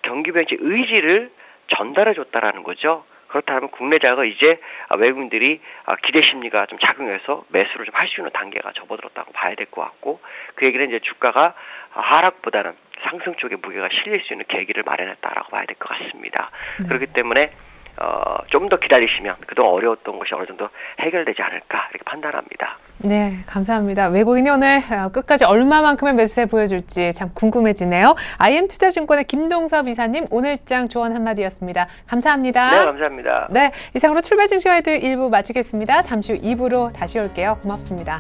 경기 변칙 의지를 전달해줬다라는 거죠. 그렇다면 국내 자가 이제 외국인들이 기대 심리가 좀 작용해서 매수를 좀 할 수 있는 단계가 접어들었다고 봐야 될 것 같고, 그 얘기는 이제 주가가 하락보다는 상승 쪽에 무게가 실릴 수 있는 계기를 마련했다라고 봐야 될 것 같습니다. 그렇기 때문에 좀 더 기다리시면 그동안 어려웠던 것이 어느 정도 해결되지 않을까 이렇게 판단합니다. 네, 감사합니다. 외국인이 오늘 끝까지 얼마만큼의 매수세 보여줄지 참 궁금해지네요. IM투자증권의 김동섭 이사님 오늘장 조언 한마디였습니다. 감사합니다. 네, 감사합니다. 네, 이상으로 출발 증시와이드 1부 마치겠습니다. 잠시 후 2부로 다시 올게요. 고맙습니다.